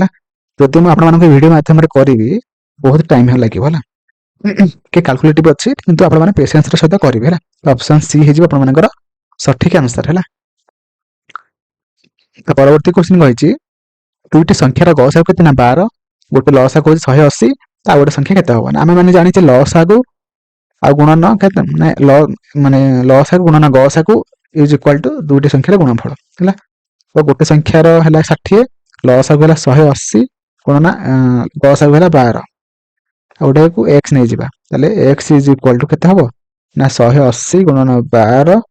जदि मुझे वीडियो माध्यम करी बहुत टाइम लगे है कि कैलकुलेटिव अच्छी किंतु आपण मैंने पेशेंस सहित करेंगे है। ऑप्शन सी है सठिक आंसर है। तो परवर्ती क्वेश्चन कही दुईटी संख्यार गसागु केते ना 12 गोटे लसागु 180 आ गोटे संख्या केते हबो ना आमे माने जानिचे लसागु आ गुणन केते माने लसागु गुणन गसागु इज इक्वल टू दुईटी संख्यार गुणनफल हैला। तो गोटे संख्यार हैला 60 लसागु हैला 180 गुणन गसागु हैला 12 गोटे को x नै जिबा तले x इज इक्वल टू केते हबो ना 180 गुणन 12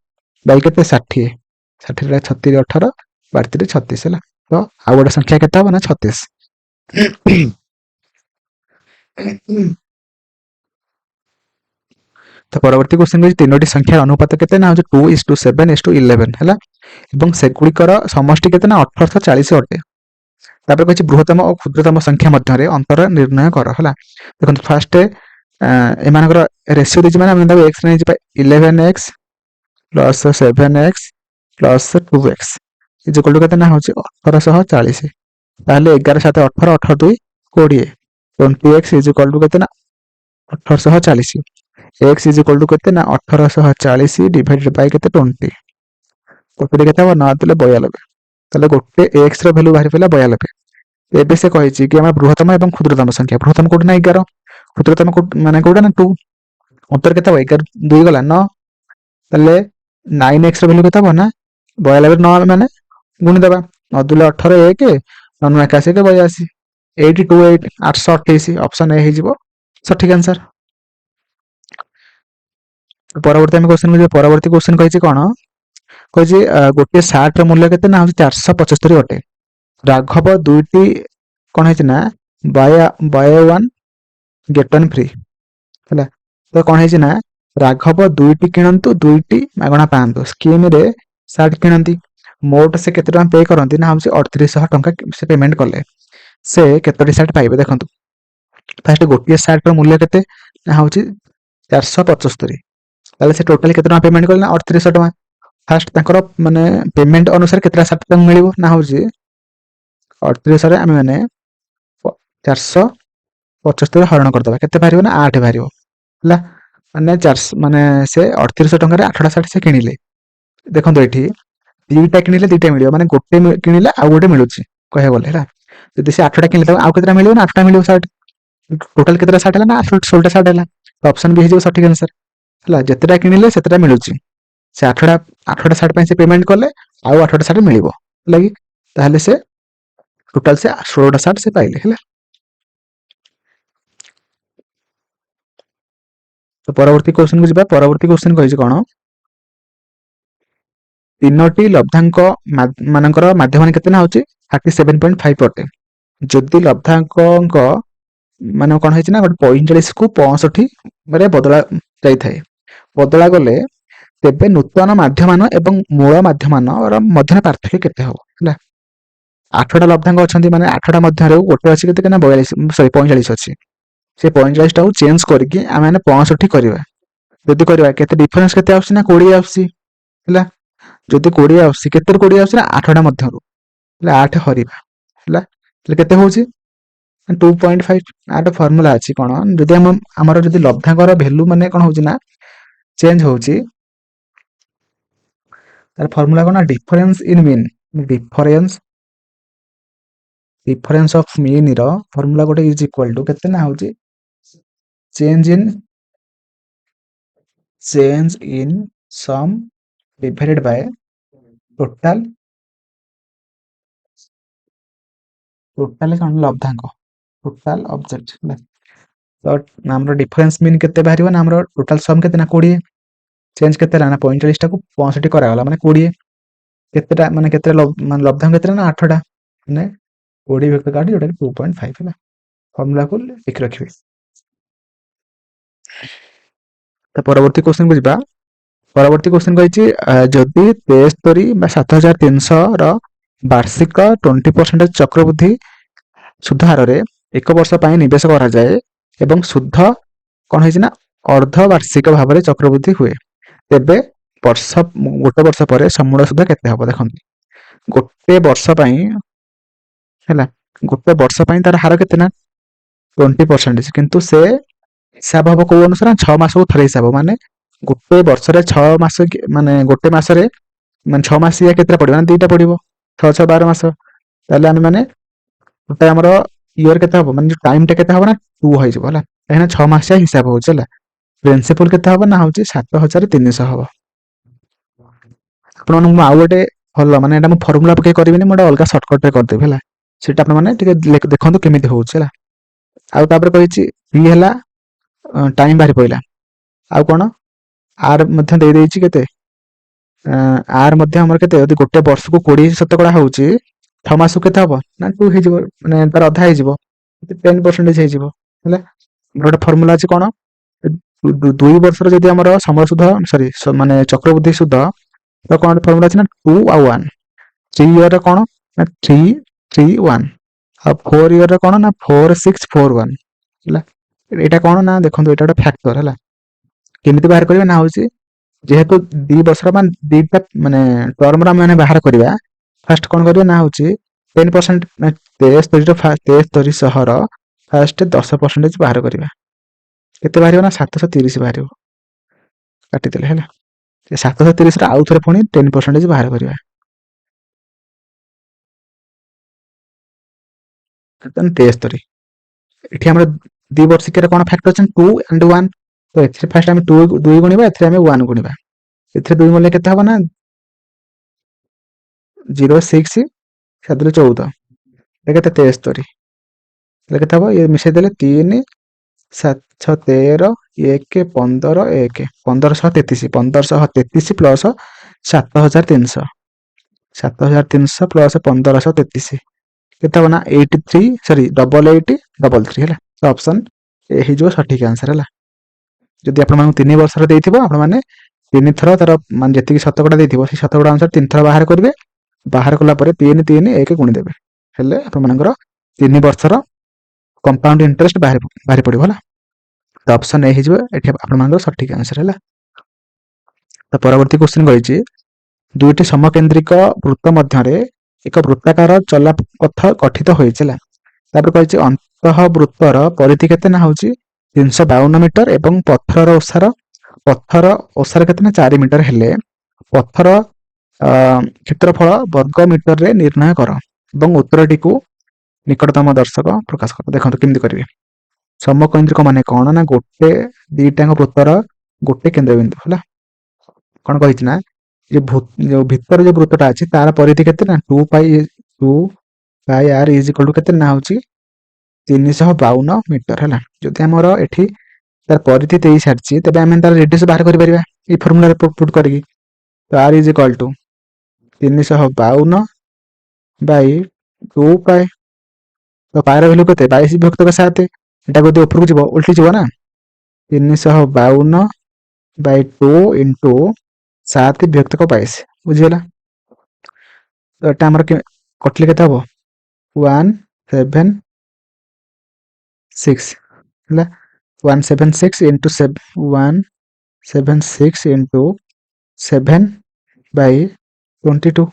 बाई केते 60 60 रे 36 18 32 36 हैला। तो आ गोटे संख्या केते हबो ना 36। तो परवर्ती क्वेश्चन में तीनोटी संख्यार अनुपात केते ना 2:7:11 हैला एवं सेगुड़िकर समष्टि केते ना 1840 अटे। तापर कहछि बृहत्तम और क्षुद्रतम संख्या मध्य अंतर निर्णय कर हैला। देखो फास्ट एमानकर रेशियो देछि माने हम x नै जिबा 11x plus 7x plus 2x is equal to केते ना होछि 1840 ताहले 11 7 18 18 2 20 20x इज इक्वल टू केते ना 1840 x इज इक्वल टू केते ना 1840 डिवाइडेड बाय केते 20 कोते केते हो ना तले 92 तले गोटे x रो वैल्यू बाहर पला 92। एबे से कहिछि कि हम बृहत्तम एवं क्षुद्रतम संख्या बृहत्तम कोड ना 11 क्षुद्रतम कोड माने कोड ना 2 उत्तर केते हो 11 2 गला 9 तले 9x रो वैल्यू केते हो ना 92 9 माने गुणी देबा 9 2 18 1 9 81 के 82 828 828 ऑप्शन ए हे जिवो सठिक आंसर। परवर्ती हम क्वेश्चन में परवर्ती क्वेश्चन कहिछि कोन कहिछि गोटे 60 रो मूल्य केते ना 475 अटे राघव दुईटी कौन है ना by one get one free है। तो कौन है ना राघव दुईटी किणतु दुईटी मागणा पांतु स्कीम रे सार्ट किणती मोट से केते टका पे करंती ना हम 3800 टका से पेमेंट कले से केतोटी सार्ट पाइबे। देखंतु फास्ट गोटे सार्ट रो मूल्य केते ना होची 475 ताले से टोटल केते टका पेमेंट कले ना 3800 टका। फास्ट तांकर माने पेमेंट अनुसार केतरा सार्ट तंग मिलिबो ना होची 38 आम मैंने 475 हरण करदे केते बाहर ना 8 बाहर माने 400 माने से 3800 टंका 8टा सार्ट से किनिले। देखो ये दुईटा किनिले दुईटा मिलियो माने गोटे किनिले आ गोटे मिलुची कहे बोले है जदि से 8टा किनिले आ केतरा मिलियो ना 8टा मिलियो सार्ट टोटल केतरा सार्ट है ना 16टा सार्ट है। तो ऑप्शन बी हे सठिक आंसर है जतेटा किनिले सेतेटा मिलुची से 8टा सार्ट पे से पेमेंट कले आ 8टा सार्ट मिलिबो लगी ताहले से टोटल से 16टा सार्ट से पाइले है। तो परवर्ती क्वेश्चन को जिबा परवर्ती क्वेश्चन कहिछि कोन तीनोटी लब्धांक मानकर माध्यम केते ना होछि 37.5 अटे जदि लब्धांक मान कोन होछि ना 45 को 65 रे बदला जाई थाए बदला गले तेबे नूतन माध्यमान एवं मूल माध्यमान मध्य पार्थक्य केते हो हैला। 8टा लब्धांक अछंती माने 8टा मध्य गोटे अछि केते ना 42 सॉरी 45 अछि से 45 टा चेंज करके आम मैंने 65 करवा जदि करवा केते डिफरेंस केते आउछि ना 20 आउछि हैला जदि 20 आउछि केते 20 आउछि ना 8टा मध्यरु हैला 8 हरिबा हैला तले केते होछि 2.5 आटा फार्मूला अछि कोन जदि हमर जदि लब्धांकर वैल्यू माने कोन होछि ना चेंज होछि तार फार्मूला कोन difference in mean difference of mean रो फार्मूला गोटे इज इक्वल टू केते ना होछि change in sum divided by total कौन लब्धांक टोटाल ऑब्जेक्ट तो हमरो डिफरेंस मीन केते बाहरिबो ना हमरो टोटाल सम केते ना 20 चेंज केते ना 45 टा को 65 करा गला माने 20 केतेटा माने केते लब्धांक केते ना 8 टा माने 20 व्यक्त काटी जोटा 2.5 है फार्मूला को लिख रखिबे। तो परवर्ती क्वेश्चन को जिबा परवर्ती क्वेश्चन कहिछि जदि 73 बा 7300 रो वार्षिक 20% चक्रवृद्धि सुधार रे 1 ବର୍ଷ ପାଇଁ ନିବେଶ କରାଯାଏ ଏବଂ ସୁଧ କ'ଣ ହେଇଛି ନା ଅର୍ଦ୍ଧବାର୍ଷିକ ଭାବରେ ଚକ୍ରବୃଦ୍ଧି ହୁଏ, ତେବେ ଗୋଟେ ବର୍ଷ ପରେ ସମୂଳ ସୁଧ କେତେ ହବ? ଦେଖନ୍ତୁ, ଗୋଟେ ବର୍ଷ ପାଇଁ ହେଲା, ଗୋଟେ ବର୍ଷ ପାଇଁ ତାର ହାର କେତେ ନା 20%, କିନ୍ତୁ ସେ ହିସାବ ହବ କୋଉ ଅନୁସାରେ? 6 ମାସକୁ ଥରେ ହିସାବ, ମାନେ ଗୋଟେ ବର୍ଷରେ 6 ମାସ ମାନେ ଗୋଟେ ମାସରେ ମାନେ 6 ମାସିଆ କେତେଟା ପଡିବ? ମାନେ 2ଟା ପଡିବ, 6 6 12 ମାସ। ତାହେଲେ ଆମେ ମାନେ ଗୋଟେ ଆମର ଇୟର କେତେ ହବ, ମାନେ ଟାଇମ ଟା କେତେ ହବ ନା 2 ହେଇଯିବ ହେଲା, କାହିଁକିନା 6 ମାସିଆ ହିସାବ ହଉଛି ହେଲା। ପ୍ରିନ୍ସିପଲ କେତେ ହବ ନା ହଉଛି 7300 ହବ। ଆପଣମାନଙ୍କୁ ମୁଁ ଆଉ ଗୋଟେ ଭଲ, ମାନେ ଏଟା ମୁଁ ଫର୍ମୁଲା ପକେଇ କରିବିନି, ମୁଁ ଅଲଗା ସର୍ଟକଟ ରେ କରିଦେବି ହେଲା, ସେଟା ଆପଣ ମାନେ ଟିକେ ଦେଖନ୍ତୁ କେମିତି ହଉଛି ହେଲା। ଆଉ ତାପରେ କହିଛି ପି ହେଲା ଟାଇମ ବାହାରି ପଇଲା, ଆଉ କଣ ଆର ମଧ୍ୟ ଦେଇଦେଇଛି କେତେ, ଆର ମଧ୍ୟ ଆମର କେତେ, ଯଦି ଗୋଟେ ବର୍ଷକୁ 20% ହଉଛି 6 ମାସକୁ କେତେ ହବ ନା 2 ହେଇଯିବ, ମାନେ ତାର ଅଧା ହେଇଯିବ, 10% ହେଇଯିବ ହେଲା। ଗୋଟେ ଫର୍ମୁଲା ଅଛି କଣ, 2 ବର୍ଷର ଯଦି ଆମର ସମୟ ସୁଧ ମାନେ ଚକ୍ରବୃଦ୍ଧି ସୁଧ ତ କଣ ଫର୍ମୁଲା ଅଛି ନା 2 ଆଉ 1, 3 ଇୟର କଣ ନା 3 3 1, ଆଉ 4 ଇୟର କଣ ନା 4 6 4 1 ହେଲା। ଏଇଟା କଣ ନା ଦେଖନ୍ତୁ, ଏଇଟା ଗୋଟେ ଫ୍ୟାକ୍ଟର ହେଲା। କେମିତି ବାହାର କରିବା ନା ହଉଛି, ଯେହେତୁ 2 ବର୍ଷର ମାନେ 2ଟା ମାନେ ଟର୍ମର ଆମେ ବାହାର କରିବା, ଫାଷ୍ଟ କଣ କରିବା ନା ହଉଛି 10%, 7300 ଫାଷ୍ଟ 10% ବାହାର କରିବା, କେତେ ବାହାରିବ ନା 730 ବାହାରିବ, କାଟିଦେଲେ ହେଲା। 730 ଆଉ ଥରେ ପୁଣି 10% ବାହାର କରିବା, 73। ଏଠି ଆମର 2 ବର୍ଷିକିଆର କଣ ଫ୍ୟାକ୍ଟର ଅଛି 2 and 1, ତ ଏଥିରେ ଫାଷ୍ଟ ଆମେ 2 ଗୁଣିବା, ଏଥିରେ ଆମେ 1 ଗୁଣିବା, ଏଥିରେ 2 ଗୁଣିଲେ କେତେ ହବ ନା 0 6 7 14, କେତେ 73, କେତେ ହବ ଇଏ ମିଶେଇ ଦେଲେ 3 7 6 13 1 15 1 1533, 1533 ପ୍ଲସ 7300, 7300 ପ୍ଲସ 1533 କେତେ ହବ ନା 8833 ହେଲା। ତ ଅପସନ ଏ ହେଇଯିବ ସଠିକ ଆନ୍ସର ହେଲା। ଯଦି ଆପଣମାନଙ୍କୁ 3 ବର୍ଷର ଦେଇଥିବ, ଆପଣମାନେ 3 ଥର ତାର ମାନେ ଯେତିକି ଶତକଡ଼ା ଦେଇଥିବ ସେଇ ଶତକଡ଼ା ଅନୁସାରେ 3 ଥର ବାହାର କରିବେ, ବାହାର କଲା ପରେ 3 3 1 ଗୁଣିଦେବେ, ହେଲେ ଆପଣମାନଙ୍କର 3 ବର୍ଷର କମ୍ପାଉଣ୍ଡ ଇଣ୍ଟରେଷ୍ଟ ବାହାରି ପଡିବ ହେଲା। ତ ଅପସନ ଏ ହେଇଯିବ ଏଠି ଆପଣମାନଙ୍କର ସଠିକ ଆନ୍ସର ହେଲା। ତ ପରବର୍ତ୍ତୀ କ୍ୱେଶ୍ଚିନ୍ କହିଛି, 2ଟି ସମକେନ୍ଦ୍ରିକ ବୃତ୍ତ ମଧ୍ୟରେ ଏକ ବୃତ୍ତାକାର ଚଲାପଥ ଗଠିତ ହୋଇଛି ହେଲା। ତାପରେ କହିଛି ଅନ୍ତଃ ବୃତ୍ତର ପରିଧି କେତେ ନା ହଉଛି 352 ମିଟର ଏବଂ ପଥର ଓସାର କେତେ ନା 4 ମିଟର ହେଲେ ପଥର କ୍ଷେତ୍ରଫଳ ବର୍ଗ ମିଟରରେ ନିର୍ଣ୍ଣୟ କର ଏବଂ ଉତ୍ତରଟିକୁ ନିକଟତମ ଦର୍ଶକ ପ୍ରକାଶ କର। ଦେଖନ୍ତୁ କେମିତି କରିବେ, ସମକୈନ୍ଦ୍ରିକ ମାନେ କଣ ନା ଗୋଟେ ଦିଟାଙ୍କ ବୃତ୍ତର ଗୋଟେ କେନ୍ଦ୍ରବିନ୍ଦୁ ହେଲା। କଣ କହିଛି ନା ଯୋଉ ଭିତରେ ଯୋଉ ବୃତ୍ତଟା ଅଛି ତାର ପରିଧି କେତେ ନା 2 ପାଇ r ଇଜ ଇକ୍ୱାଲ ଟୁ କେତେ ନା ହଉଛି 352 ମିଟର ହେଲା। ଯଦି ଆମର ଏଠି ତାର ପରିଧି ଦେଇ ସାରିଛି, ତେବେ ଆମେ ତାର ରେଡିୟସ ବାହାର କରିପାରିବା ଏଇ ଫର୍ମୁଲାରେ ପୁଟ୍ କରିକି। ତ r is equal two 352 Bai 2 ପାଇ, ତ ପାଇର ଭ୍ୟାଲୁ କେତେ 22 ବିଭକ୍ତ 7, ଏଟା ଯଦି ଉପରକୁ ଯିବ ଉଲ୍ଟି ଯିବ ନା, 352 ବାଇ 2 ଇଣ୍ଟୁ 7 ବିଭକ୍ତ 22, ବୁଝିଗଲା। ତ ଏଟା ଆମର କଟିଲେ କେତେ ହବ 176 ହେଲା, 176 ଇଣ୍ଟୁ 176 ଇଣ୍ଟୁ 7 ବାଇ 22,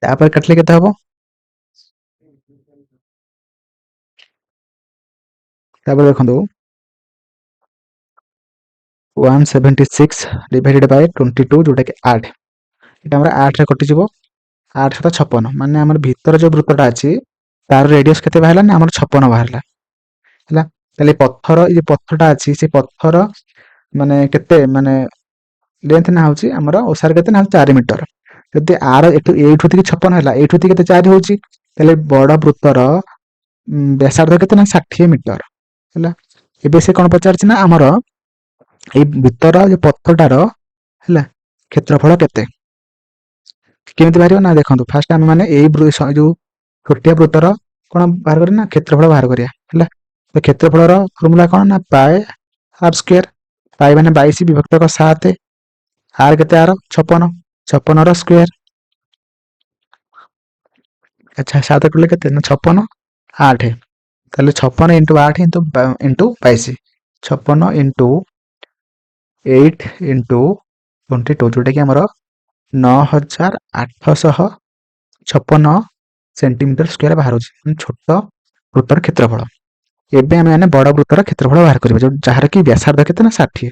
ତାପରେ କାଟିଲେ କେତେ ହବ, ତାପରେ ଦେଖନ୍ତୁ 176 ଡିଭାଇଡେଡ ବାଇ 22 ଯୋଉଟା କି 8, এটা ଆମର 8 ରେ କଟିଯିବ, 8 7 56, ମାନେ ଆମର ଭିତର ଯୋଉ ବୃତ୍ତଟା ଅଛି ତାର ରେଡିୟସ କେତେ ବାହାରିଲା ନା ଆମର 56 ବାହାରିଲା ହେଲା। ତାହେଲେ ପଥର ଏ ପଥରଟା ଅଛି, ସେ ପଥର ମାନେ କେତେ ମାନେ ଲେନ୍ଥ ନା ହଉଛି ଆମର ଓସାର କେତେ ନା 4 ମିଟର। ଯଦି ଆର ଏଇଠୁ থেকে 56 ହେଲା, ଏଇଠୁ থেকে କେତେ 4 ହଉଛି, ତାହେଲେ ବଡ ବୃତ୍ତର ବ୍ୟାସାର୍ଦ୍ଧ କେତେ ନା 60 ମିଟର ହେଲା। ଏବେ ସେ କଣ ପଚାରିଛି ନା ଆମର ଏଇ ଭିତର ଯୋଉ ପଥରଟାର ହେଲା କ୍ଷେତ୍ରଫଳ କେତେ, କେମିତି ବାହାରିବ ନା ଦେଖନ୍ତୁ, ଫାଷ୍ଟ ଆମେ ମାନେ ଏଇ ଯୋଉ ଛୋଟିଆ ବୃତ୍ତର କଣ ବାହାର କରିବା ନା କ୍ଷେତ୍ରଫଳ ବାହାର କରିବା ହେଲା। ତ କ୍ଷେତ୍ରଫଳର ଫର୍ମୁଲା କଣ ନା ପାଏ r ସ୍କୋୟାର, ପାଏ ମାନେ 22 ବିଭକ୍ତ 7, r କେତେ r 56, 56 ର ସ୍କୋୟାର ଆଚ୍ଛା 7 କଲେ କେତେ ନା 56 8 ତାହେଲେ 56 ଇଣ୍ଟୁ 8 ଇଣ୍ଟୁ 22 56 ଇଣ୍ଟୁ 8 ଇଣ୍ଟୁ 22 ଯୋଉଟାକି ଆମର 9856 ସେଣ୍ଟିମିଟର ସ୍କୋୟାର ବାହାରୁଛି ଛୋଟ ବୃତ୍ତର କ୍ଷେତ୍ରଫଳ। ଏବେ ଆମେ ମାନେ ବଡ଼ ବୃତ୍ତର କ୍ଷେତ୍ରଫଳ ବାହାର କରିବା ଯାହାର କି ବ୍ୟାସାର୍ଦ୍ଧ କେତେ ନା 60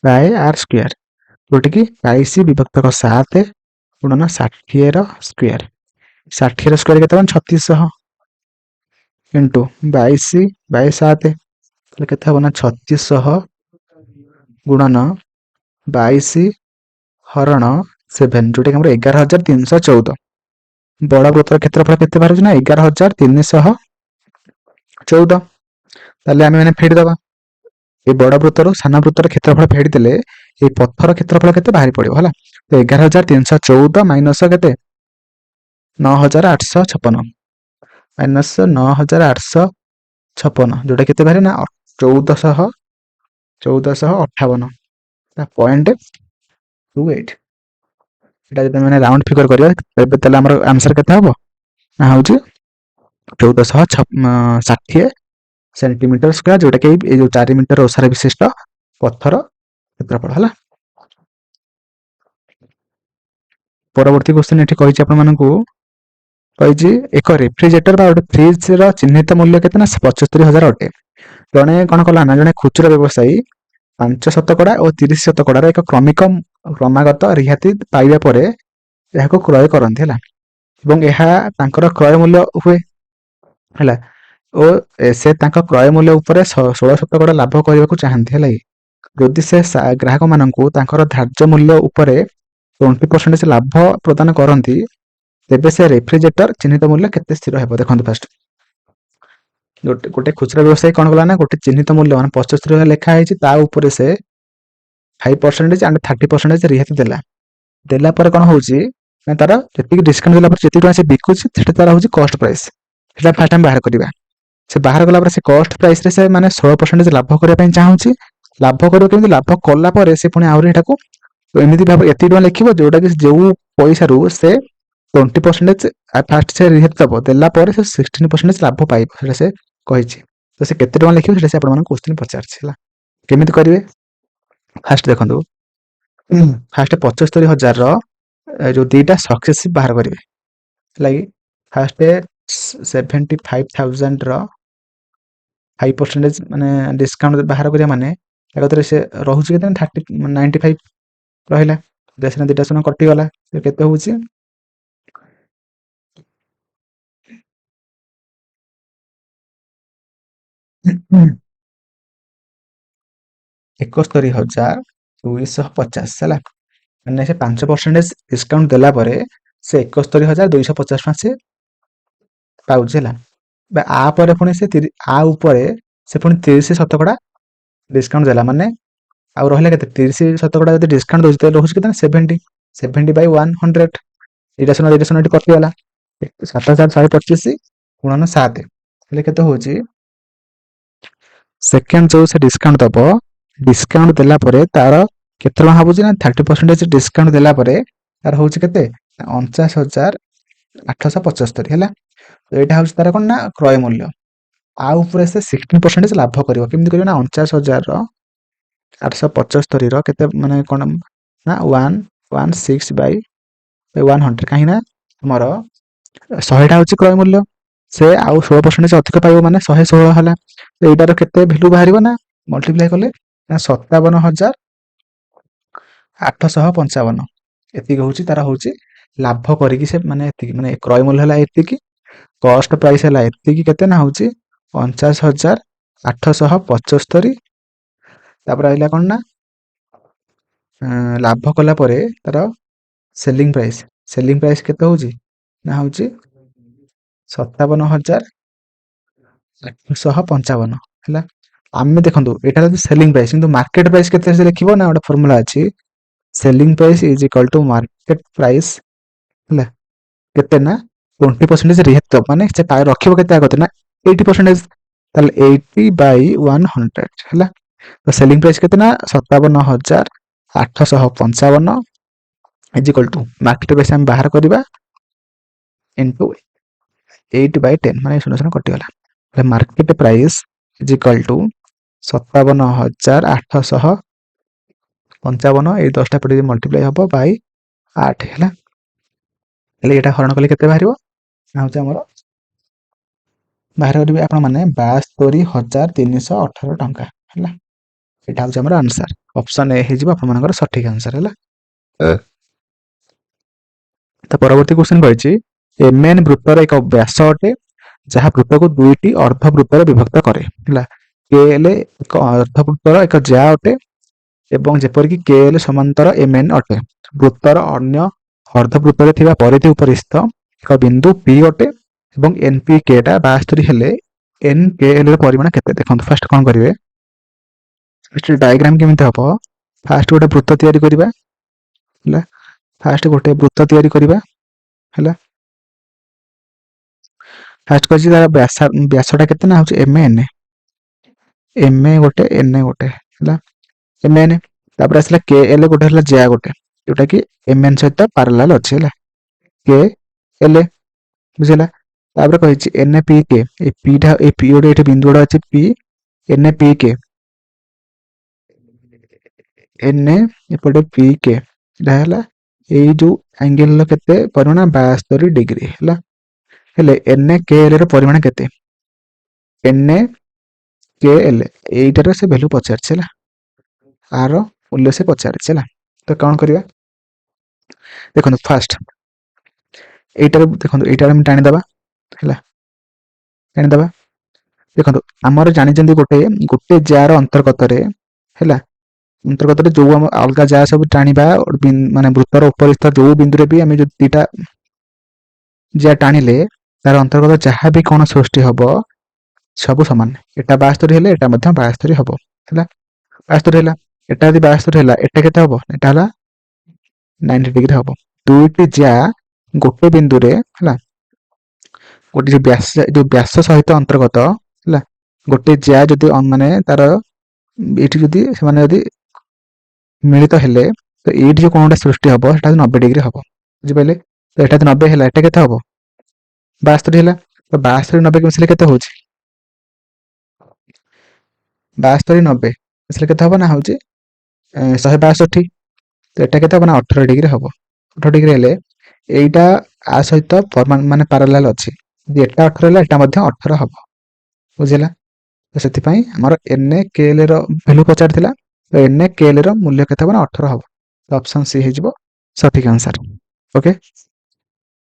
ବାଇ ଆର୍ ସ୍କୋୟାର ଯୋଉଟାକି 22 ବିଭକ୍ତକ 7 ଗୁଣନ 60 ର ସ୍କୋୟାର 60 ର ସ୍କୋୟାର କେତେ 3600 ଇଣ୍ଟୁ 22 ବାଇ 7 ତାହେଲେ କେତେ ହବ ନା 3600 ଗୁଣନ 22 ହରଣ 7 ଯୋଉଟାକି ଆମର 11314 ବଡ଼ ବୃତ୍ତର କ୍ଷେତ୍ରଫଳ କେତେ ବାହାରୁଛି ନା 11314 ତାହେଲେ ଆମେ ମାନେ ଫେଡ଼ିଦେବା এই বড় বৃত্তରୁ ସାନ ବୃତ୍ତର କ୍ଷେତ୍ରଫଳ ଫେଡ଼ି ଦେଲେ এই ପଥର କ୍ଷେତ୍ରଫଳ କେତେ ବାହାରି ପଡ଼ିବ ହେଲା ତ 11314 ମାଇନସ କେତେ 9856 ମାଇନସ 9856 ଯୋଉଟା କେତେ ବାହାରେ ନା 1458 ପଏଣ୍ଟ 28 এটা যদি ଆମେ ରାଉଣ୍ଡ ଫିଗର କରିବା ତେବେ ତାହେଲେ ଆମର ଆନ୍ସର କେତେ ହେବ ନା ହେଉଛି 1460 ସେଣ୍ଟିମିଟର ସ୍କୋୟାର ଯୋଉଟାକି ଏଇ ଯୋଉ 4 ମିଟର ଓସାର ବିଶିଷ୍ଟ ପଥର କ୍ଷେତ୍ରଫଳ ହେଲା। ପରବର୍ତ୍ତୀ କ୍ୱେଶ୍ଚନ ଏଠି କହିଛି ଆପଣମାନଙ୍କୁ କହିଛି ଏକ ରେଫ୍ରିଜରେଟର ବା ଗୋଟେ ଫ୍ରିଜର ଚିହ୍ନିତ ମୂଲ୍ୟ କେତେ ନା 75000 ଅଟେ। ଜଣେ କ'ଣ କଲା ନା ଜଣେ ଖୁଚୁରା ବ୍ୟବସାୟୀ 5% ଓ 30% ଏକ କ୍ରମାଗତ ରିହାତି ପାଇବା ପରେ ଏହାକୁ କ୍ରୟ କରନ୍ତି ହେଲା ଏବଂ ଏହା ତାଙ୍କର କ୍ରୟ ମୂଲ୍ୟ ହୁଏ ହେଲା ଓ ସେ ତାଙ୍କ କ୍ରୟ ମୂଲ୍ୟ ଉପରେ 16% ଲାଭ କରିବାକୁ ଚାହାନ୍ତି ହେଲା ଯଦି ସେ ଗ୍ରାହକମାନଙ୍କୁ ତାଙ୍କର ଧାର୍ଯ୍ୟ ମୂଲ୍ୟ ଉପରେ 20% ଲାଭ ପ୍ରଦାନ କରନ୍ତି ତେବେ ସେ ରେଫ୍ରିଜରେଟର ଚିହ୍ନିତ ମୂଲ୍ୟ କେତେ ସ୍ଥିର ହେବ ଦେଖନ୍ତୁ ଫାଷ୍ଟ ଗୋଟେ ଖୁଚୁରା ବ୍ୟବସାୟୀ କ'ଣ କଲା ନା ଗୋଟେ ଚିହ୍ନିତ ମୂଲ୍ୟ ମାନେ 75 ଲେଖା ହେଇଛି ତା ଉପରେ ସେ 5% and 30% ରିହାତି ଦେଲା ପରେ କ'ଣ ହେଉଛି ନା ତାର ଯେତିକି ଡିସକାଉଣ୍ଟ ଦେଲା ପରେ ଯେତିକି ଟଙ୍କା ସେ ବିକୁଛି ସେଟା ତାର ହେଉଛି କଷ୍ଟ ପ୍ରାଇସ୍ ସେଟା ଫାଷ୍ଟ ଆମେ ବାହାର କରିବା ସେ ବାହାର କଲା ପରେ ସେ କଷ୍ଟ ପ୍ରାଇସରେ ସେ ମାନେ 16% ଲାଭ କରିବା ପାଇଁ ଚାହୁଁଛି ଲାଭ କରିବ କେମିତି ଲାଭ କଲା ପରେ ସେ ପୁଣି ଆହୁରି ଏଟାକୁ ଏମିତି ଭାବେ ଏତିକି ଟଙ୍କା ଲେଖିବ ଯୋଉଟାକି ଯୋଉ ପଇସାରୁ ସେ 20% ଫାଷ୍ଟ ସେ ରିହାତି ଦେଲା ପରେ ସେ 16% ଲାଭ ପାଇବ ସେଟା ସେ କହିଛି ତ ସେ କେତେ ଟଙ୍କା ଲେଖିବ ସେଟା ସେ ଆପଣମାନଙ୍କୁ କ୍ୱେଶ୍ଚିନ୍ ପଚାରିଛି ହେଲା କେମିତି କରିବେ ଫାଷ୍ଟ ଦେଖନ୍ତୁ ଫାଷ୍ଟ 75000 ଯୋଉ ଦିଟା ସକ୍ସେସିଭ ବାହାର କରିବେ ହେଲା କି ଫାଷ୍ଟ 75000 ର 5% ମାନେ ଡିସକାଉଣ୍ଟ ବାହାର କରିବା ମାନେ ଏକଥରେ ସେ ରହୁଛି କେତେ 95 ରହିଲା ଦେଶରେ ଦିଟା ଶୂନ କଟିଗଲା କେତେ ହେଉଛି 71250 ହେଲା ମାନେ ସେ 5% ଡିସକାଉଣ୍ଟ ଦେଲା ପରେ ସେ 71250 ଟଙ୍କା ସେ ପାଉଛି ହେଲା ଆ ପରେ ପୁଣି ସେ ଆ ଉପରେ ସେ ପୁଣି 30% ଡିସକାଉଣ୍ଟ ଦେଲା ମାନେ ଆଉ ରହିଲା କେତେ 30% ଯଦି ଡିସକାଉଣ୍ଟ ଦଉଛି ତାହେଲେ ରହୁଛି କେତେ 70 by 100 ଏଇଟା ଶୁଣ ଏଠି କଟିଗଲା 7125 ଗୁଣନ 7 ହେଲେ କେତେ ହେଉଛି ସେକେଣ୍ଡ ଯୋଉ ସେ ଡିସକାଉଣ୍ଟ ଦବ ଡିସକାଉଣ୍ଟ ଦେଲା ପରେ ତାର କେତେ ଟଙ୍କା ଭାବୁଛି ନା 30% ଡିସକାଉଣ୍ଟ ଦେଲା ପରେ ତାର ହେଉଛି କେତେ 49875 ହେଲା ଏଇଟା ହେଉଛି ତାର କ'ଣ ନା କ୍ରୟ ମୂଲ୍ୟ ଆଉ ଉପରେ ସେ 16% ଲାଭ କରିବ କେମିତି କରିବ ନା 49875 ର କେତେ ମାନେ କ'ଣ ନା 116 by 100 କାହିଁକି ନା ଆମର 100ଟା ହେଉଛି କ୍ରୟ ମୂଲ୍ୟ ସେ ଆଉ 16% ଅଧିକ ପାଇବ ମାନେ 116 ହେଲା ଏଇଟାର କେତେ ଭ୍ୟାଲୁ ବାହାରିବ ନା ମଲ୍ଟିପ୍ଲାଏ କଲେ 57855 ଏତିକି ହେଉଛି ତାର ହେଉଛି ଲାଭ କରିକି ସେ ମାନେ ଏତିକି ମାନେ କ୍ରୟ ମୂଲ୍ୟ ହେଲା ଏତିକି କଷ୍ଟ ପ୍ରାଇସ୍ ହେଲା ଏତିକି କେତେ ନା ହେଉଛି 49875 ତାପରେ ରହିଲା କ'ଣ ନା ଲାଭ କଲା ପରେ ତାର ସେଲିଂ ପ୍ରାଇସ୍ କେତେ ହେଉଛି ନା ହେଉଛି 57855 ହେଲା ଆମେ ଦେଖନ୍ତୁ ଏଇଟା ହେଉଛି ସେଲିଂ ପ୍ରାଇସ୍ କିନ୍ତୁ ମାର୍କେଟ ପ୍ରାଇସ୍ କେତେ ଲେଖିବ ନା ଗୋଟେ ଫର୍ମୁଲା ଅଛି selling price is equal to market price ହେଲା କେତେ ନା 20% ରିହାତି ମାନେ ସେ ରଖିବ କେତେ ଆଗତେ ନା 80% ତାହେଲେ 80 by 100 ହେଲା ତ ସେଲିଂ ପ୍ରାଇସ୍ କେତେ ନା 57855 is equal to market price ଆମେ ବାହାର କରିବା इंटू 8/10 माने 0 कटिगला market price is equal to 57,855 ये 10टा पटे मल्टीप्लाई हम बाय 8 है ये हरण कले केते बाहर आमर बाहर करेंगे आपण मैंने 72,318 टंका है यहाँ हूँ आंसर ऑप्शन ए हो सठिक आंसर है तो परवर्ती क्वेश्चन कही एमएन वृत्तर एक व्यास अटे जहाँ वृत्त को दुईटी अर्धवृत्तर विभक्त करे केएल एक अर्धवृत्तर एक ज्या अटे एवं जेपरिक केएल समांतर एमएन अटे वृत्तर अन्य अर्धवृत्तर थिबा परिधि उपर स्थित एक बिंदु पी अटे एवं एनपी केटा 72 हेले एन केएल परिमाण केते देखंतु फास्ट कोन करिवे फास्ट डायग्राम केमिति हबो फास्ट गोटे वृत्त तयारी करिबा हला फास्ट गोटे वृत्त तयारी करिबा हला फास्ट कछि तार व्यासटा केते ना होछि एमएन एमए गोटे एन गोटे हला एमएन तापर असला केएल गोटे हला ज्या गोटे जोटा कि एमएन सहित पैरेलल अछि हला केएल बुझिला तापर कहिछि एनपीके ए पीटा ए पी ओडे एठी बिंदुडा अछि पी एनपीके एन एपटे पीके रहला ए जो एंगल केते परिमाण 72 डिग्री हला हेले एन केएल रो परिमाण केते एन केएल एटार से वैल्यू पचार छला आर मूल्य से पचार छला तो कोन करिया देखो फास्ट एटार देखो एटार हम टाणी दबा हला टाणी दबा देखो आमर जानि जंदी गोटे गोटे जार अंतर्गत रे हला अंतर्गत रे जो हम अलगा जा सब टाणीबा माने वृत्तर ऊपर स्थित जो बिंदु रे भी हम जो दीटा जा टाणीले तार अंतर्गत जहाँ भी कोन सृष्टि हबो सब समान एटा 72 हेले एटा मध्य 72 हबो हला 72 हेला एटा यदि 72 हेला एटा केते हबो एटा हला 90 डिग्री हबो दुईटी जा गोटे बिंदु रे हला गोटे जो व्यास सहित अंतर्गत हला गोटे ज्या जदि माने तार एठी जदि से माने जदि मिलित हेले तो एठी जो कोनटा सृष्टि हबो सेटा 90 डिग्री हबो बुझि पले तो एटा 90 हेला एटा केते हबो 72 हेला तो 72 90 के मिसले केते होछि 72 90 मिसले केते हबो ना होछि 162 तो एटा केते हबो ना 18 डिग्री हबो 18 डिग्री हेले एटा आ सहित माने पैरेलल अछि जे एटा 18 हेला एटा मध्ये 18 हबो बुझिला तो सेति पई हमर एन केएल रो वैल्यू पचार थिला तो एन केएल रो मूल्य केते हबो ना 18 हबो तो ऑप्शन सी हे जिवो सठिक आंसर ओके